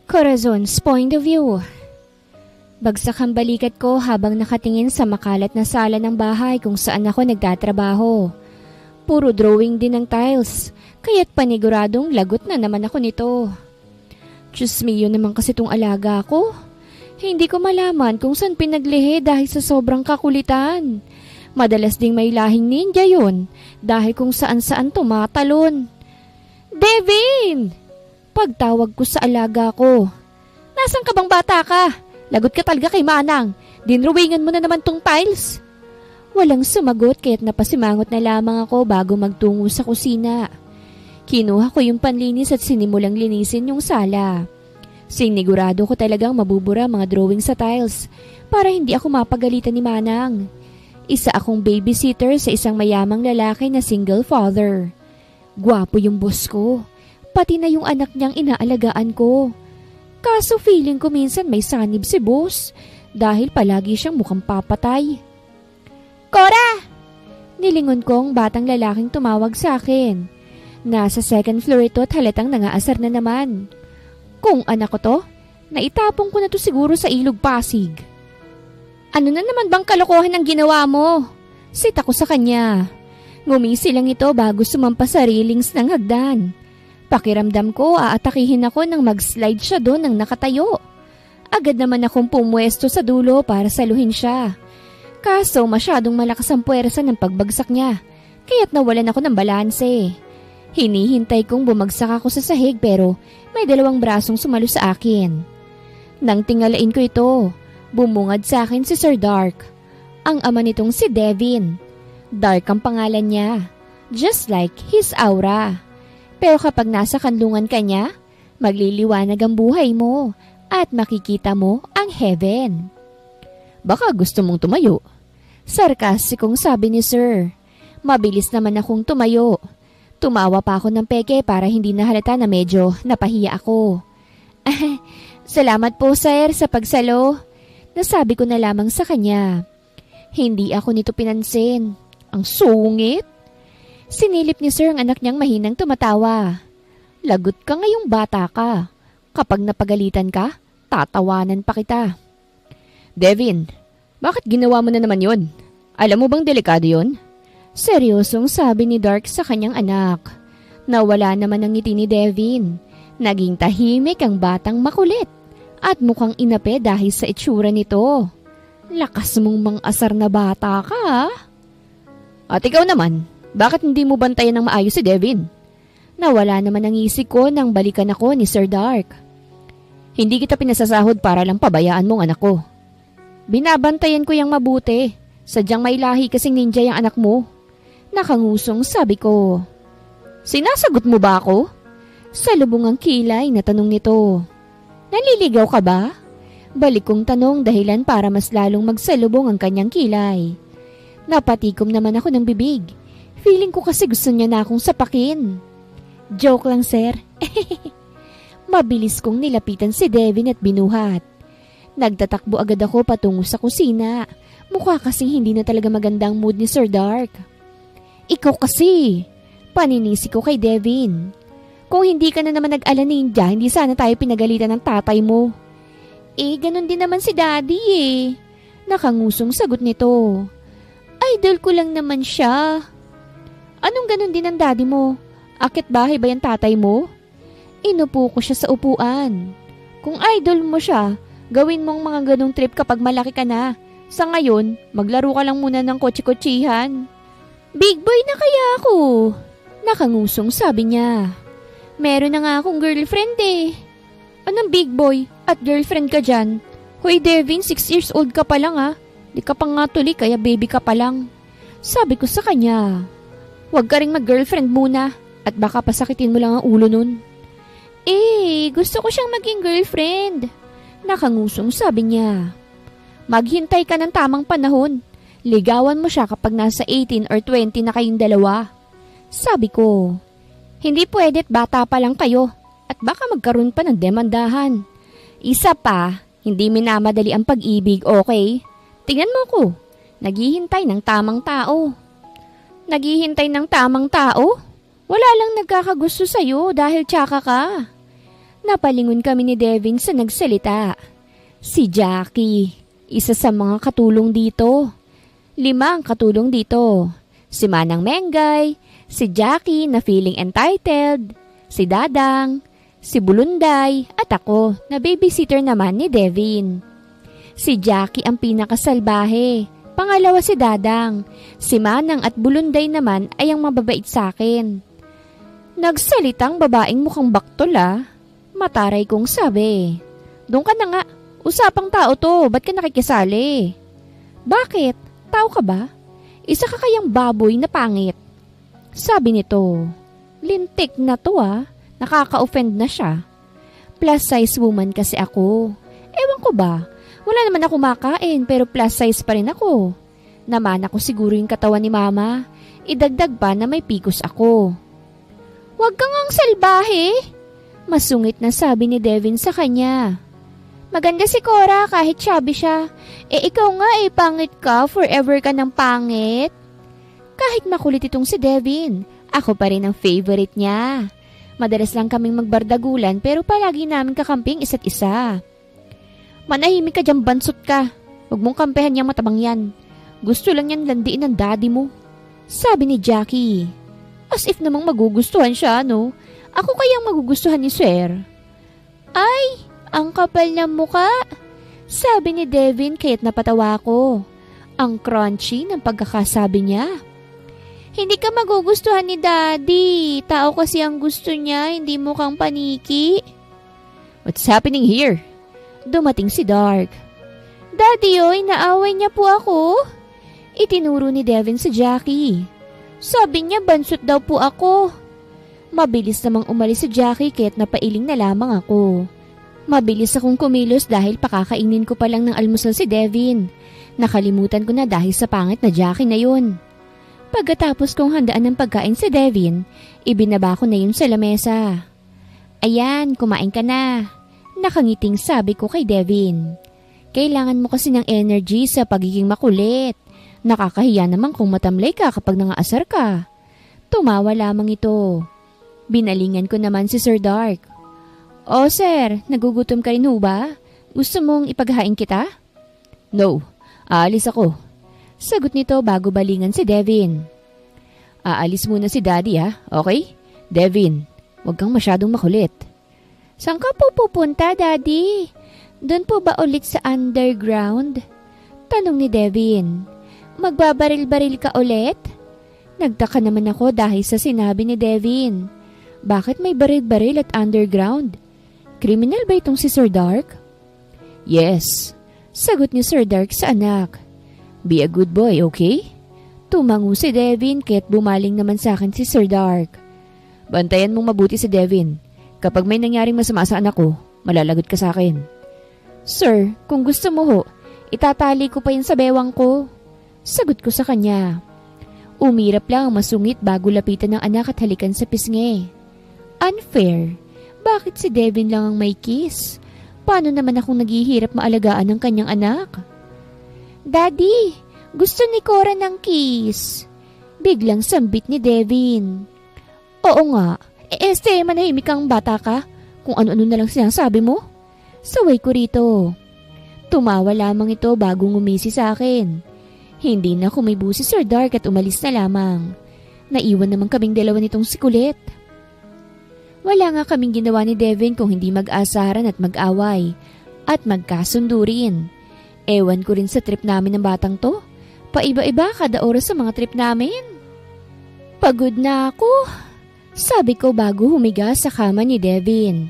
Corazon's point of view. Bagsak ang balikat ko habang nakatingin sa makalat na sala ng bahay kung saan ako nagtatrabaho. Puro drawing din ng tiles, kaya't paniguradong lagot na naman ako nito. Diyos mio naman kasi itong alaga ko. Hindi ko malaman kung saan pinaglihi dahil sa sobrang kakulitan. Madalas ding may lahing ninja yun dahil kung saan-saan tumatalon. Devin! Pagtawag ko sa alaga ko. Nasaan ka bang bata ka? Lagot ka talaga kay Manang. Dinrawingan mo na naman tong tiles. Walang sumagot kaya't napasimangot na lamang ako bago magtungo sa kusina. Kinuha ko yung panlinis at sinimulang linisin yung sala. Sinigurado ko talagang mabubura mga drawing sa tiles para hindi ako mapagalitan ni Manang. Isa akong babysitter sa isang mayamang lalaki na single father. Gwapo yung boss ko. Pati na yung anak niyang inaalagaan ko. Kaso feeling ko minsan may sanib si boss dahil palagi siyang mukhang papatay. Cora! Nilingon ko ang batang lalaking tumawag sa akin. Nasa second floor ito at halatang nangaasar na naman. Kung anak ko to, naitapong ko na to siguro sa ilog Pasig. Ano na naman bang kalokohan ang ginawa mo? Sit ako sa kanya. Ngumisi lang ito bago sumampa sa railings ng hagdan. Pakiramdam ko aatakihin ako nang mag-slide siya doon ng nakatayo. Agad naman akong pumwesto sa dulo para saluhin siya. Kaso masyadong malakas ang puwersa ng pagbagsak niya, kaya't nawalan ako ng balanse. Hinihintay kong bumagsak ako sa sahig pero may dalawang brasong sumalo sa akin. Nang tingalain ko ito, bumungad sa akin si Sir Dark. Ang ama nitong si Devin. Dark ang pangalan niya, just like his aura. Pero kapag nasa kanlungan ka niya, magliliwanag ang buhay mo at makikita mo ang heaven. Baka gusto mong tumayo. Sarkastikong sabi ni Sir. Mabilis naman akong tumayo. Tumawa pa ako ng peke para hindi nahalata na medyo napahiya ako. Salamat po sir sa pagsalo. Nasabi ko na lamang sa kanya. Hindi ako nito pinansin. Ang sungit. Sinilip ni Sir ang anak niyang mahinang tumatawa. Lagot ka ngayong bata ka. Kapag napagalitan ka, tatawanan pa kita. Devin, bakit ginawa mo na naman yon? Alam mo bang delikado yon? Seryosong sabi ni Dark sa kanyang anak. Nawala naman ang ngiti ni Devin. Naging tahimik ang batang makulit at mukhang inape dahil sa itsura nito. Lakas mong mang-asar na bata ka ha? At ikaw naman, bakit hindi mo bantayan ng maayos si Devin? Nawala naman ang isip ko nang balikan ako ni Sir Dark. Hindi kita pinasasahod para lang pabayaan mong anak ko. Binabantayan ko yang mabuti. Sadyang may lahi kasing ninja yung anak mo. Nakangusong sabi ko. Sinasagot mo ba ako? Salubong ang kilay na tanong nito. Naliligaw ka ba? Balik kong tanong dahilan para mas lalong magsalubong ang kanyang kilay. Napatikom naman ako ng bibig. Feeling ko kasi gusto niya na akong sapakin. Joke lang, sir. Mabilis kong nilapitan si Devin at binuhat. Nagtatakbo agad ako patungo sa kusina. Mukha kasing hindi na talaga magandang mood ni Sir Dark. Ikaw kasi. Paninisi ko kay Devin. Kung hindi ka na naman nag-ala-ninja, hindi sana tayo pinagalitan ng tatay mo. Ganun din naman si Daddy eh. Nakangusong sagot nito. Idol ko lang naman siya. Anong ganun din ang daddy mo? Akit bahay ba yung tatay mo? Inupo ko siya sa upuan. Kung idol mo siya, gawin mong mga ganung trip kapag malaki ka na. Sa ngayon, maglaro ka lang muna ng kotse-kotsihan. Big boy na kaya ako? Nakangusong sabi niya. Meron na nga akong girlfriend eh. Anong big boy at girlfriend ka dyan? Hoy Devin, 6 years old ka pa lang ah. Di ka pa nga tuli kaya baby ka pa lang. Sabi ko sa kanya. Huwag ka ring mag-girlfriend muna at baka pasakitin mo lang ang ulo nun. Gusto ko siyang maging girlfriend. Nakangusong sabi niya. Maghintay ka ng tamang panahon. Ligawan mo siya kapag nasa 18 or 20 na kayong dalawa. Sabi ko, hindi pwedet bata pa lang kayo at baka magkaroon pa ng demandahan. Isa pa, hindi minamadali ang pag-ibig, okay? Tingnan mo ko, naghihintay ng tamang tao. Naghihintay ng tamang tao? Wala lang nagkakagusto sa'yo dahil tsaka ka. Napalingon kami ni Devin sa nagsalita. Si Jackie, isa sa mga katulong dito. 5 ang katulong dito. Si Manang Mengay, si Jackie na feeling entitled, si Dadang, si Bulunday at ako na babysitter naman ni Devin. Si Jackie ang pinakasalbahe, pangalawa si Dadang, si Manang at Bulunday naman ay ang mababait sa akin. Nagsalitang babaeng mukhang baktol Mataray kong sabi. Doon ka na nga, usapang tao to, ba't ka nakikisali? Bakit? Tao ka ba? Isa ka kayang baboy na pangit. Sabi nito, lintik na to nakaka-offend na siya. Plus size woman kasi ako. Ewan ko ba, wala naman ako makain pero plus size pa rin ako. Naman ako siguro yung katawan ni mama, idagdag pa na may pikos ako. Huwag kang ang salbahe, masungit na sabi ni Devin sa kanya. Maganda si Cora kahit chubby siya. Ikaw nga pangit ka, forever ka ng pangit. Kahit makulit itong si Devin, ako pa rin ang favorite niya. Madalas lang kaming magbardagulan pero palagi namin kakamping isa't isa. Manahimik ka dyan, bansot ka. Huwag mong kampehan niyang matabang yan. Gusto lang yan landiin ng daddy mo. Sabi ni Jackie. As if namang magugustuhan siya, no? Ako kayang magugustuhan ni Sir. Ay, ang kapal na muka. Sabi ni Devin kaya't napatawa ko. Ang crunchy ng pagkakasabi niya. Hindi ka magugustuhan ni Daddy. Tao kasi ang gusto niya, hindi mukhang paniki. What's happening here? Dumating si Dark. Daddy, naaway niya po ako. Itinuro ni Devin sa Jackie. Sabi niya bansot daw po ako. Mabilis namang umalis si Jackie kaya't napailing na lamang ako. Mabilis akong kumilos dahil pakakainin ko pa lang ng almusal si Devin. Nakalimutan ko na dahil sa pangit na Jackie na yun. Pagkatapos kong handaan ng pagkain si Devin, ibinaba ko na yun sa lamesa. Ayan, kumain ka na. Nakangiting sabi ko kay Devin. Kailangan mo kasi ng energy sa pagiging makulit. Nakakahiya naman kung matamlay ka kapag nangaasar ka. Tumawa lamang ito. Binalingan ko naman si Sir Dark. O sir, nagugutom ka rin ho ba? Gusto mong ipaghain kita? No, aalis ako. Sagot nito bago balingan si Devin. Aalis muna si Daddy okay? Devin, huwag kang masyadong makulit. Saan ka po pupunta, Daddy? Doon po ba ulit sa underground? Tanong ni Devin. Magbabaril-baril ka ulit? Nagtaka naman ako dahil sa sinabi ni Devin. Bakit may baril-baril at underground? Kriminal ba itong si Sir Dark? Yes, sagot ni Sir Dark sa anak. Be a good boy, okay? Tumango si Devin kaya't bumaling naman sa akin si Sir Dark. Bantayan mong mabuti si Devin. Kapag may nangyaring masama sa anak ko, malalagot ka sa akin. Sir, kung gusto mo ho, itatali ko pa yun sa bewang ko. Sagot ko sa kanya. Umirap lang ang masungit bago lapitan ng anak at halikan sa pisngi. Unfair. Bakit si Devin lang ang may kiss? Paano naman akong naghihirap maalagaan ng kanyang anak? Daddy, gusto ni Cora ng kiss. Biglang sambit ni Devin. Oo nga, manahimik kang bata ka. Kung ano-ano na lang sinasabi mo. Saway ko rito. Tumawa lamang ito bago ngumisi sa akin. Hindi na kumibo si Sir Dark at umalis na lamang. Naiwan naman kaming dalawa nitong si Kulit. Wala nga kaming ginawa ni Devin kung hindi mag-asaran at mag-away at magkasundo rin. Ewan ko rin sa trip namin ng batang to. Paiba-iba kada oras sa mga trip namin. Pagod na ako, sabi ko bago humiga sa kama ni Devin.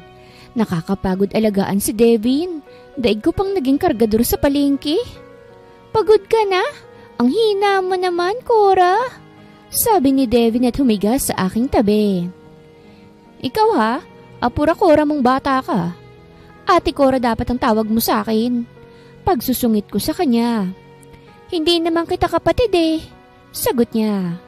Nakakapagod alagaan si Devin. Daig ko pang naging kargador sa palengke. Pagod ka na? Ang hina mo naman, Cora. Sabi ni Devin at humiga sa aking tabi. Ikaw apura Cora mong bata ka. Ate Cora dapat ang tawag mo sa akin. Pagsusungit ko sa kanya. Hindi naman kita kapatid sagot niya.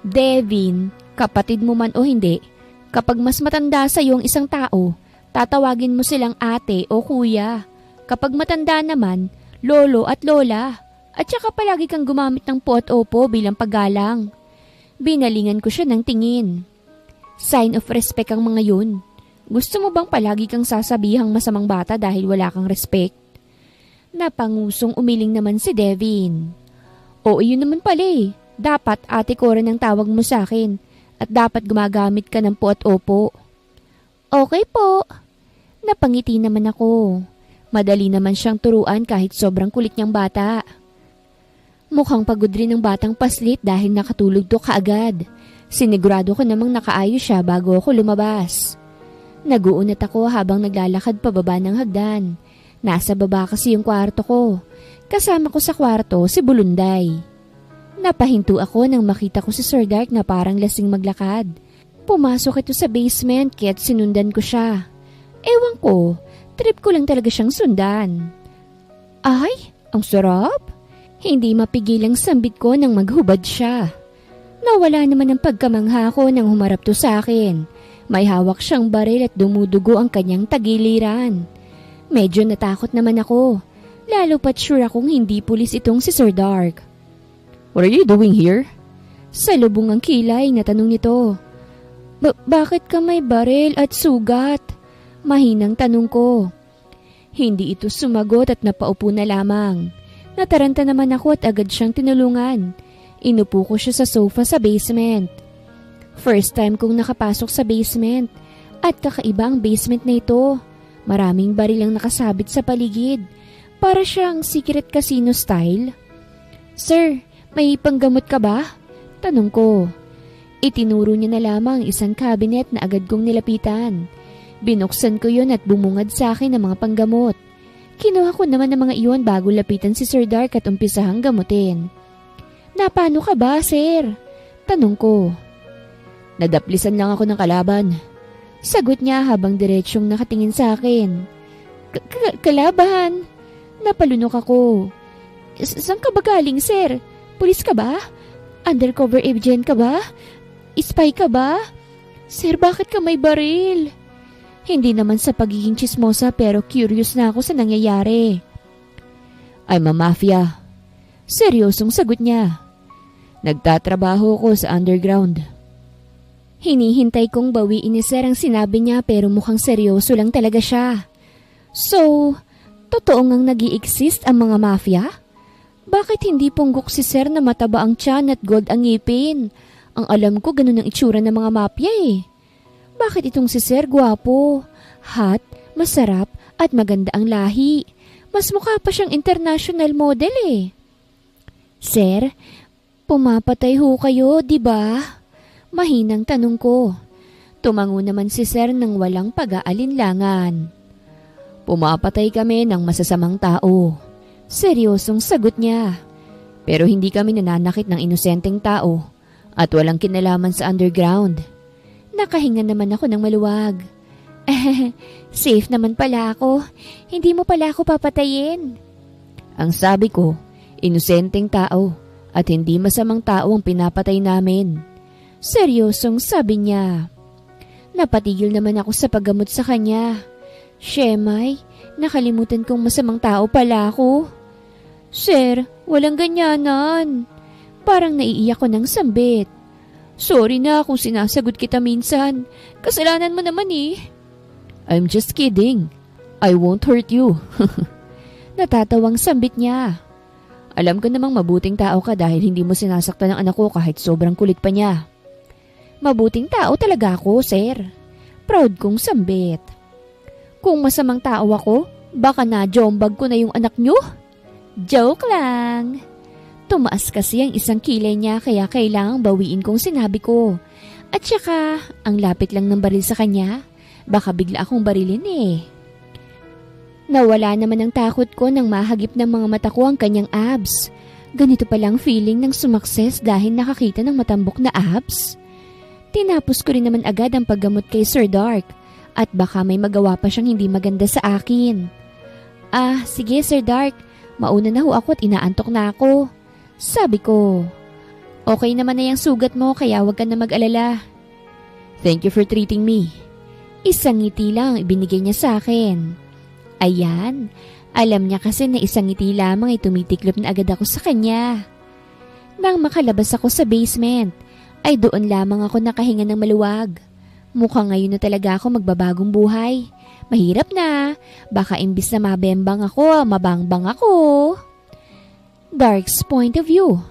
Devin, kapatid mo man o hindi, kapag mas matanda sa iyo ang isang tao, tatawagin mo silang ate o kuya. Kapag matanda naman, lolo at lola. At saka palagi kang gumamit ng po at opo bilang paggalang. Binalingan ko siya ng tingin. Sign of respect ang mga yun. Gusto mo bang palagi kang sasabihang masamang bata dahil wala kang respect? Napangusong umiling naman si Devin. Oo, yun naman pala eh. Dapat ate Cora ang tawag mo sa akin at dapat gumagamit ka ng po at opo. Okay po. Napangiti naman ako. Madali naman siyang turuan kahit sobrang kulit niyang bata. Mukhang pagod rin ng batang paslit dahil nakatulog to kaagad. Sinigurado ko namang nakaayos siya bago ako lumabas. Naguunat ako habang naglalakad pababa ng hagdan. Nasa baba kasi yung kwarto ko. Kasama ko sa kwarto si Bulunday. Napahinto ako nang makita ko si Sir Dark na parang lasing maglakad. Pumasok ito sa basement kaya't sinundan ko siya. Ewan ko, trip ko lang talaga siyang sundan. Ay, ang sarap! Hindi mapigilang sambit ko nang maghubad siya. Nawala naman ang pagkamangha ko nang humarap to sa akin. May hawak siyang baril at dumudugo ang kanyang tagiliran. Medyo natakot naman ako. Lalo pat sure akong hindi pulis itong si Sir Dark. What are you doing here? Sa lubong ang kilay na tanong nito. Bakit ka may baril at sugat? Mahinang tanong ko. Hindi ito sumagot at napaupo na lamang. Nataranta naman ako at agad siyang tinulungan. Inupo ko siya sa sofa sa basement. First time kong nakapasok sa basement at kakaiba ang basement na ito. Maraming baril ang nakasabit sa paligid. Para siyang secret casino style. Sir, may panggamot ka ba? Tanong ko. Itinuro niya na lamang isang cabinet na agad kong nilapitan. Binuksan ko yon at bumungad sa akin ng mga panggamot. Kinuha ko naman ng mga iyon bago lapitan si Sir Dark at umpisahang gamutin. Napano ka ba, sir? Tanong ko. Nadaplisan lang ako ng kalaban. Sagot niya habang diretsyong nakatingin sa akin. Kalaban? Napalunok ako. Saan ka ba galing, sir? Pulis ka ba? Undercover agent ka ba? Spy ka ba? Sir, bakit ka may baril? Hindi naman sa pagiging chismosa pero curious na ako sa nangyayari. I'm a mafia. Seryosong sagot niya. Nagtatrabaho ko sa underground. Hinihintay kong bawiin ni Sir ang sinabi niya pero mukhang seryoso lang talaga siya. So, totoo ngang nag-i-exist ang mga mafia? Bakit hindi punggok si Sir na mataba ang tiyan at gold ang ngipin? Ang alam ko ganun ang itsura ng mga mafia eh. Bakit itong si Sir gwapo, hot, masarap at maganda ang lahi? Mas mukha pa siyang international model eh. Sir, pumapatay ho kayo, di ba? Mahinang tanong ko. Tumango naman si Sir nang walang pag-aalinlangan. Pumapatay kami ng masasamang tao. Seryosong sagot niya. Pero hindi kami nananakit ng inosenteng tao at walang kinalaman sa underground. Nakahinga naman ako ng maluwag. Safe naman pala ako. Hindi mo pala ako papatayin. Ang sabi ko, inosenteng tao at hindi masamang tao ang pinapatay namin. Seryosong sabi niya. Napatigil naman ako sa paggamot sa kanya. Shemay, nakalimutan kong masamang tao pala ako. Sir, walang ganyanan. Parang naiiyak ko ng sambit. Sorry na kung sinasagot kita minsan. Kasalanan mo naman eh. I'm just kidding. I won't hurt you. Natatawang sambit niya. Alam ko namang mabuting tao ka dahil hindi mo sinasaktan ng anak ko kahit sobrang kulit pa niya. Mabuting tao talaga ako, sir. Proud kong sambit. Kung masamang tao ako, baka na-jombag ko na yung anak niyo. Joke lang. Tumaas kasi ang isang kilay niya kaya kailangang bawiin kong sinabi ko. At saka, ang lapit lang ng baril sa kanya, baka bigla akong barilin eh. Nawala naman ang takot ko nang mahagip ng mga mata ko ang kanyang abs. Ganito palang feeling ng sumakses dahil nakakita ng matambok na abs. Tinapos ko rin naman agad ang paggamot kay Sir Dark at baka may magawa pa siyang hindi maganda sa akin. Sige Sir Dark, mauna na ho ako at inaantok na ako. Sabi ko, okay naman na yung sugat mo kaya wag ka na mag-alala. Thank you for treating me. Isang ngiti lang ibinigay niya sa akin. Ayan, alam niya kasi na isang ngiti lamang ay tumitiklop na agad ako sa kanya. Nang makalabas ako sa basement, ay doon lamang ako nakahinga ng maluwag. Mukhang ngayon na talaga ako magbabagong buhay. Mahirap na. Baka imbis na mabembang ako, mabangbang ako. Dark's point of view.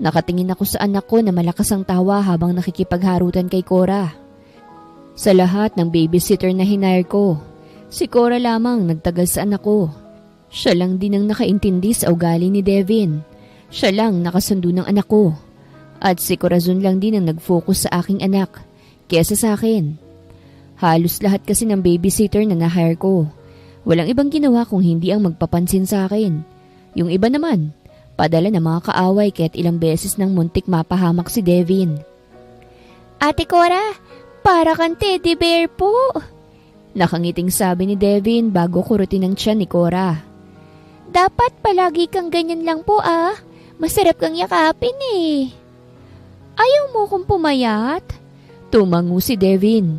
Nakatingin ako sa anak ko na malakas ang tawa habang nakikipagharutan kay Cora. Sa lahat ng babysitter na hinire ko, si Cora lamang nagtagal sa anak ko. Siya lang din ang nakaintindi sa ugali ni Devin. Siya lang nakasundo ng anak ko. At si Corazon lang din ang nag-focus sa aking anak kesa sa akin. Halos lahat kasi ng babysitter na na-hire ko, walang ibang ginawa kung hindi ang magpapansin sa akin. Yung iba naman, padala ng mga kaaway kaya't ilang beses nang muntik mapahamak si Devin. Ate Cora, para kang teddy bear po. Nakangiting sabi ni Devin bago kurutin ang tiyan ni Cora. Dapat palagi kang ganyan lang po ah. Masarap kang yakapin eh. Ayaw mo kong pumayat? Tumango si Devin.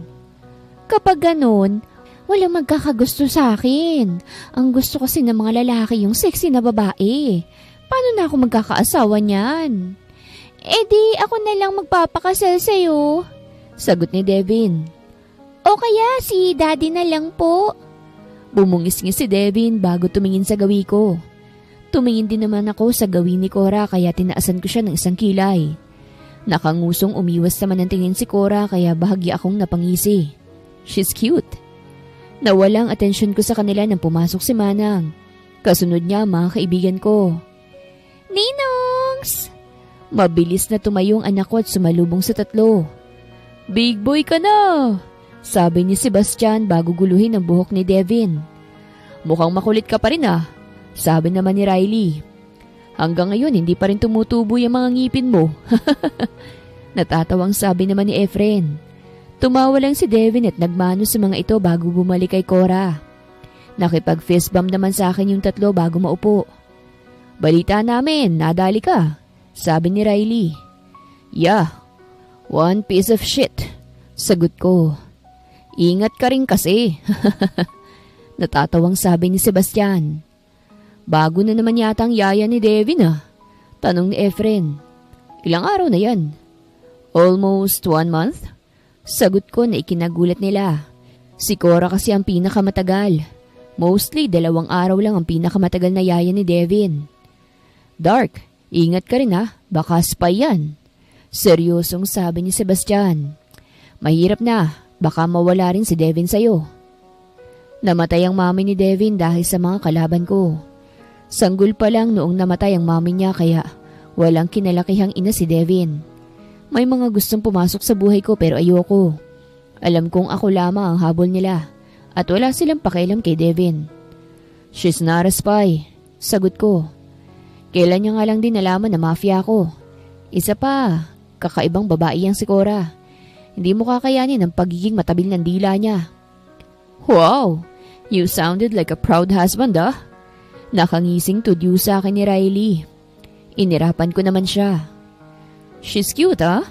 Kapag ganon, walang magkakagusto sa akin. Ang gusto kasi ng mga lalaki yung sexy na babae. Paano na ako magkakaasawa niyan? Eh di ako na lang magpapakasal sa'yo. Sagot ni Devin. O kaya si daddy na lang po. Bumungis-ngis si Devin bago tumingin sa gawi ko. Tumingin din naman ako sa gawi ni Cora kaya tinaasan ko siya ng isang kilay. Nakangusong umiwas naman ang tingin si Cora kaya bahagya akong napangisi. She's cute. Nawalang atensyon ko sa kanila nang pumasok si Manang. Kasunod niya mga kaibigan ko. Ninongs! Mabilis na tumayo ang anak ko at sumalubong sa tatlo. Big boy ka na! Sabi ni Sebastian bago guluhin ang buhok ni Devin. Mukhang makulit ka pa rin ah, sabi naman ni Riley. Hanggang ngayon hindi pa rin tumutubo yung mga ngipin mo. Natatawang sabi naman ni Efren. Tumawa lang si Devin at nagmano sa mga ito bago bumalik kay Cora. Nakipag-fist bump naman sa akin yung tatlo bago maupo. Balita namin, nadali ka, sabi ni Riley. Yeah, one piece of shit, sagot ko. Ingat ka rin kasi. Natatawang sabi ni Sebastian. Bago na naman yata ang yaya ni Devin ah. Tanong ni Efren. Ilang araw na yan? Almost 1 month? Sagot ko na ikinagulat nila. Si Cora kasi ang pinakamatagal. Mostly 2 araw lang ang pinakamatagal na yaya ni Devin. Dark, ingat ka rin ah. Baka spy yan. Seryosong sabi ni Sebastian. Mahirap na. Baka mawala rin si Devin sa'yo. Namatay ang mami ni Devin dahil sa mga kalaban ko. Sanggol pa lang noong namatay ang mami niya kaya walang kinalakihang ina si Devin. May mga gustong pumasok sa buhay ko pero ayoko. Alam kong ako lamang ang habol nila at wala silang pakialam kay Devin. She's not a spy, sagot ko. Kailan niya nga lang din nalaman na mafia ako. Isa pa, kakaibang babae ang si Cora. Hindi mo kakayanin ang pagiging matabil ng dila niya. Wow, you sounded like a proud husband ah. Nakangising tudyo sa akin ni Riley. Inirapan ko naman siya. She's cute ah,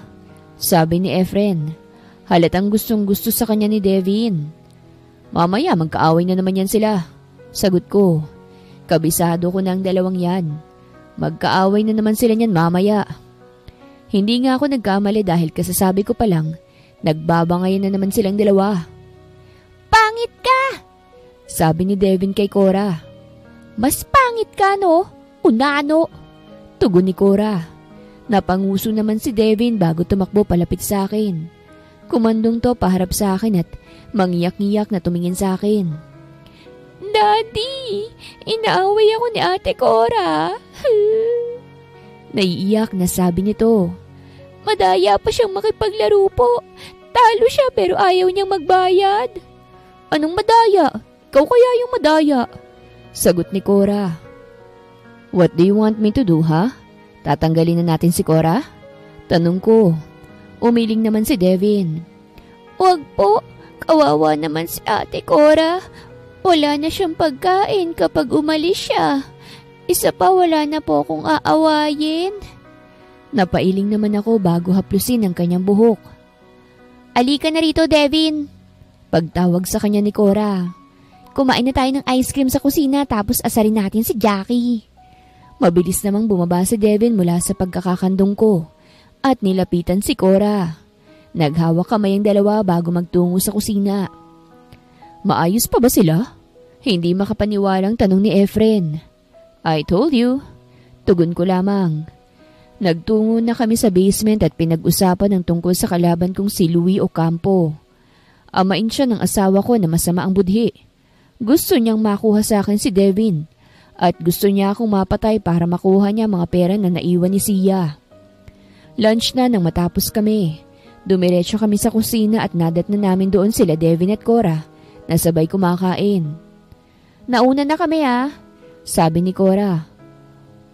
sabi ni Efren. Halatang gustong gusto sa kanya ni Devin. Mamaya magkaaway na naman yan sila, sagot ko. Kabisado ko na ang dalawang yan. Magkaaway na naman sila niyan mamaya. Hindi nga ako nagkamali dahil kasasabi ko pa lang, nagbabangayan na naman silang dalawa. Pangit ka! Sabi ni Devin kay Cora. Mas pangit ka no? Unano? Tugon ni Cora. Napanguso naman si Devin bago tumakbo palapit sa akin. Kumandong to paharap sa akin at mangiyak-ngiyak na tumingin sa akin. Daddy, inaaway ako ni Ate Cora. Naiiyak na sabi nito. Madaya pa siyang makipaglaro po. Talo siya pero ayaw niyang magbayad. Anong madaya? Ikaw kaya yung madaya? Sagot ni Cora. What do you want me to do, ha? Tatanggalin na natin si Cora? Tanong ko. Umiling naman si Devin. Wag po, kawawa naman si Ate Cora. Wala na siyang pagkain kapag umalis siya. Isa pa wala na po akong aawayin. Napailing naman ako bago haplusin ang kanyang buhok. Alika na rito, Devin. Pagtawag sa kanya ni Cora. Kumain na tayo ng ice cream sa kusina tapos asarin natin si Jackie. Mabilis namang bumaba si Devin mula sa pagkakakandong ko at nilapitan si Cora. Naghawak kamay ang dalawa bago magtungo sa kusina. Maayos pa ba sila? Hindi makapaniwalang tanong ni Efren. I told you. Tugon ko lamang. Nagtungo na kami sa basement at pinag-usapan ang tungkol sa kalaban kong si Louie Ocampo. Amain siya ng asawa ko na masama ang budhi. Gusto niyang makuha sa akin si Devin at gusto niya akong mapatay para makuha niya mga pera na naiwan ni Sia. Lunch na nang matapos kami. Dumiretso kami sa kusina at nadat na namin doon sila Devin at Cora na sabay kumakain. Nauna na kami sabi ni Cora.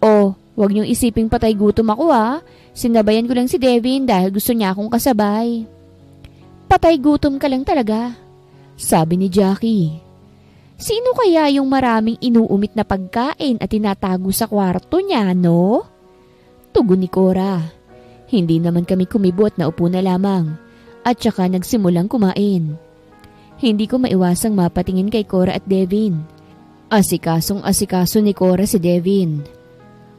Oh, wag niyong isiping patay gutom ako Sinabayan ko lang si Devin dahil gusto niya akong kasabay. Patay gutom ka lang talaga, sabi ni Jackie. Sino kaya yung maraming inuumit na pagkain at tinatago sa kwarto niya, no? Tugon ni Cora. Hindi naman kami kumibot na upo na lamang at saka nagsimulang kumain. Hindi ko maiwasang mapatingin kay Cora at Devin. Asikasong-asikaso ni Cora si Devin.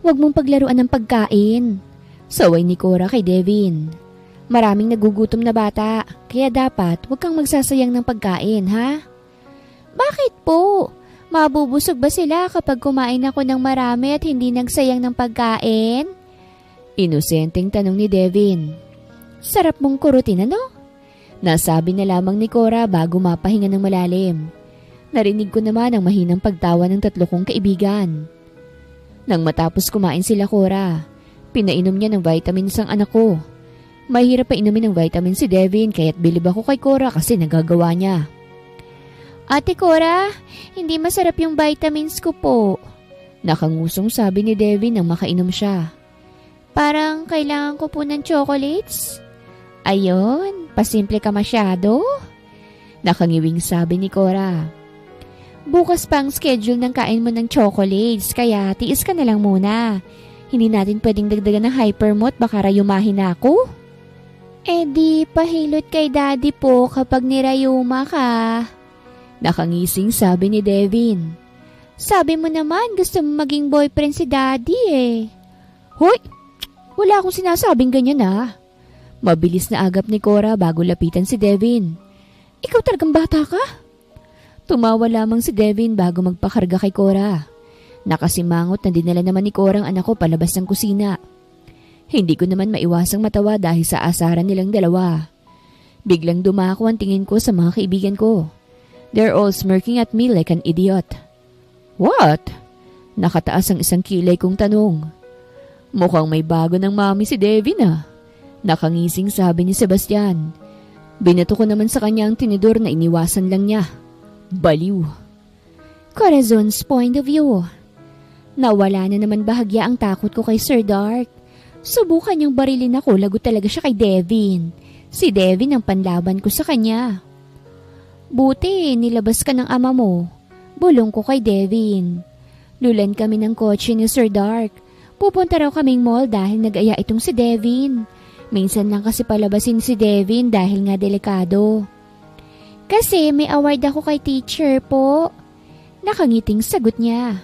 Huwag mong paglaruan ng pagkain, saway ni Cora kay Devin. Maraming nagugutom na bata, kaya dapat huwag kang magsasayang ng pagkain, ha? Bakit po? Mabubusog ba sila kapag kumain ako ng marami at hindi nagsayang ng pagkain? Inosenteng tanong ni Devin. Sarap mong kurutin, ano? Nasabi na lamang ni Cora bago mapahinga ng malalim. Narinig ko naman ang mahinang pagtawa ng tatlo kong kaibigan. Nang matapos kumain sila Cora, pinainom niya ng vitamins ang anak ko. Mahirap pa inumin ng vitamin si Devin kaya't bilib ako kay Cora kasi nagagawa niya. Ate Cora, hindi masarap yung vitamins ko po. Nakangusong sabi ni Devin nang makainom siya. Parang kailangan ko po ng chocolates. Ayon, pasimple ka masyado. Nakangiwing sabi ni Cora. Bukas pa ang schedule ng kain mo ng chocolates kaya tiis ka na lang muna. Hindi natin pwedeng dagdagan ng hypermot baka rayumahin na ako. Di pahilot kay daddy po kapag nirayuma ka. Nakangising sabi ni Devin. Sabi mo naman gusto mo maging boyfriend si daddy Hoy! Wala akong sinasabing ganyan Mabilis na agap ni Cora bago lapitan si Devin. Ikaw talagang bata ka? Tumawa lamang si Devin bago magpakarga kay Cora. Nakasimangot na dinala naman ni Cora ang anak ko palabas ng kusina. Hindi ko naman maiwasang matawa dahil sa asaran nilang dalawa. Biglang dumako ang tingin ko sa mga kaibigan ko. They're all smirking at me like an idiot. What? Nakataas ang isang kilay kong tanong. Mukhang may bago ng mami si Devin Nakangising sabi ni Sebastian. Binato ko naman sa kanya ang tinidor na iniwasan lang niya. Baliw. Corazon's point of view. Nawala na naman bahagya ang takot ko kay Sir Dark. Subukan niyang barilin ako, lagot talaga siya kay Devin. Si Devin ang panlaban ko sa kanya. Buti, nilabas ka ng ama mo. Bulong ko kay Devin. Lulan kami ng kotse ni Sir Dark. Pupunta raw kaming mall dahil nag-aya itong si Devin. Minsan lang kasi palabasin si Devin dahil nga delikado. Kasi may award ako kay teacher po. Nakangiting sagot niya.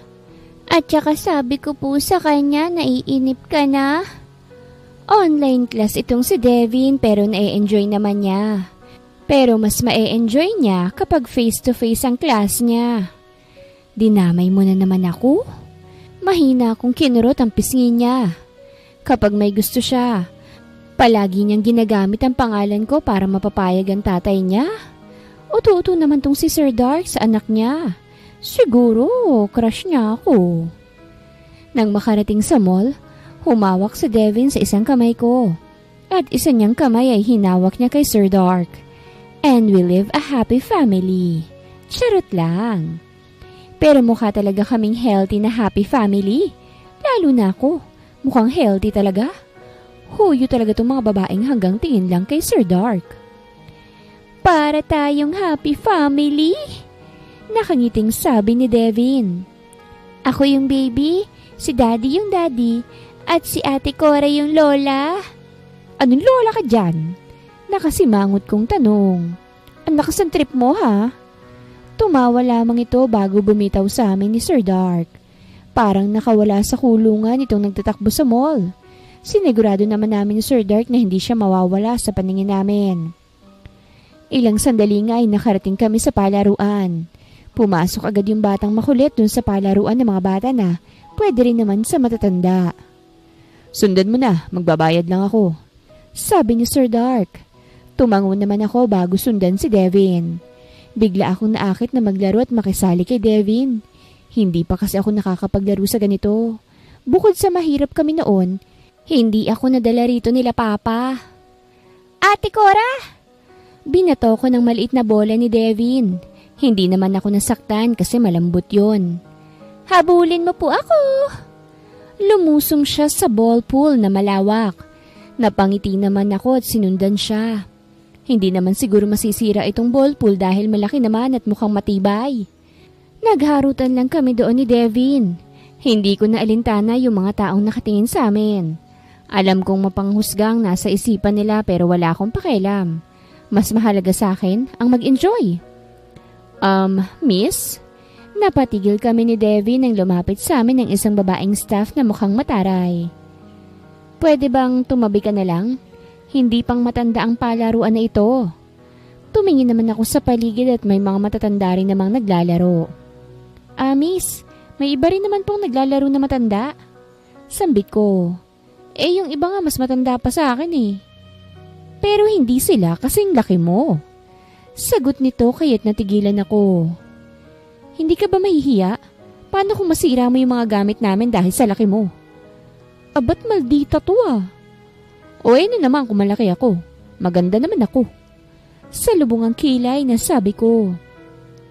At saka sabi ko po sa kanya, naiinip ka na. Online class itong si Devin pero na-enjoy naman niya. Pero mas ma-enjoy niya kapag face-to-face ang class niya. Dinamay mo na naman ako? Mahina akong kinurot ang pisngi niya. Kapag may gusto siya, palagi niyang ginagamit ang pangalan ko para mapapayag ang tatay niya. Uto-uto naman tong si Sir Dark sa anak niya. Siguro, crush niya ako. Nang makarating sa mall, humawak si Devin sa isang kamay ko. At isa niyang kamay ay hinawak niya kay Sir Dark. And we live a happy family. Charot lang. Pero mukha talaga kaming healthy na happy family. Lalo na ako. Mukhang healthy talaga. Huyo talaga itong mga babaeng hanggang tingin lang kay Sir Dark. Para tayong happy family. Nakangiting sabi ni Devin. Ako yung baby, si daddy yung daddy, at si ate Cora yung lola. Anong lola ka dyan? Nakasimangot kong tanong. Ang lakas ng trip mo Tumawa lamang ito bago bumitaw sa amin ni Sir Dark. Parang nakawala sa kulungan itong nagtatakbo sa mall. Sinigurado naman namin ni Sir Dark na hindi siya mawawala sa paningin namin. Ilang sandali nga ay nakarating kami sa palaruan. Pumasok agad yung batang makulit dun sa palaruan ng mga bata na pwede rin naman sa matatanda. Sundan mo na, magbabayad lang ako. Sabi ni Sir Dark. Tumango naman ako bago sundan si Devin. Bigla akong naakit na maglaro at makisali kay Devin. Hindi pa kasi ako nakakapaglaro sa ganito. Bukod sa mahirap kami noon, hindi ako nadala rito nila Papa. Ate Cora! Binato ko ng maliit na bola ni Devin. Hindi naman ako nasaktan kasi malambot yon. Habulin mo po ako! Lumusong siya sa ball pool na malawak. Napangiti naman ako at sinundan siya. Hindi naman siguro masisira itong ball pool dahil malaki naman at mukhang matibay. Nagharutan lang kami doon ni Devin. Hindi ko na alintana yung mga taong nakatingin sa amin. Alam kong mapanghusgang nasa isipan nila pero wala akong pakialam. Mas mahalaga sa akin ang mag-enjoy. Miss? Napatigil kami ni Devin nang lumapit sa amin ng isang babaeng staff na mukhang mataray. Pwede bang tumabi ka na lang? Hindi pang matanda ang palaruan na ito. Tumingin naman ako sa paligid at may mga matatanda rin namang naglalaro. Miss, may iba rin naman pong naglalaro na matanda. Sambit ko. Yung iba nga mas matanda pa sa akin eh. Pero hindi sila kasing laki mo. Sagot nito kaya't natigilan ako. Hindi ka ba mahihiya? Paano kung masira mo yung mga gamit namin dahil sa laki mo? Abat maldita to ah. O ano naman kung malaki ako? Maganda naman ako. Sa lubungang kilay na sabi ko.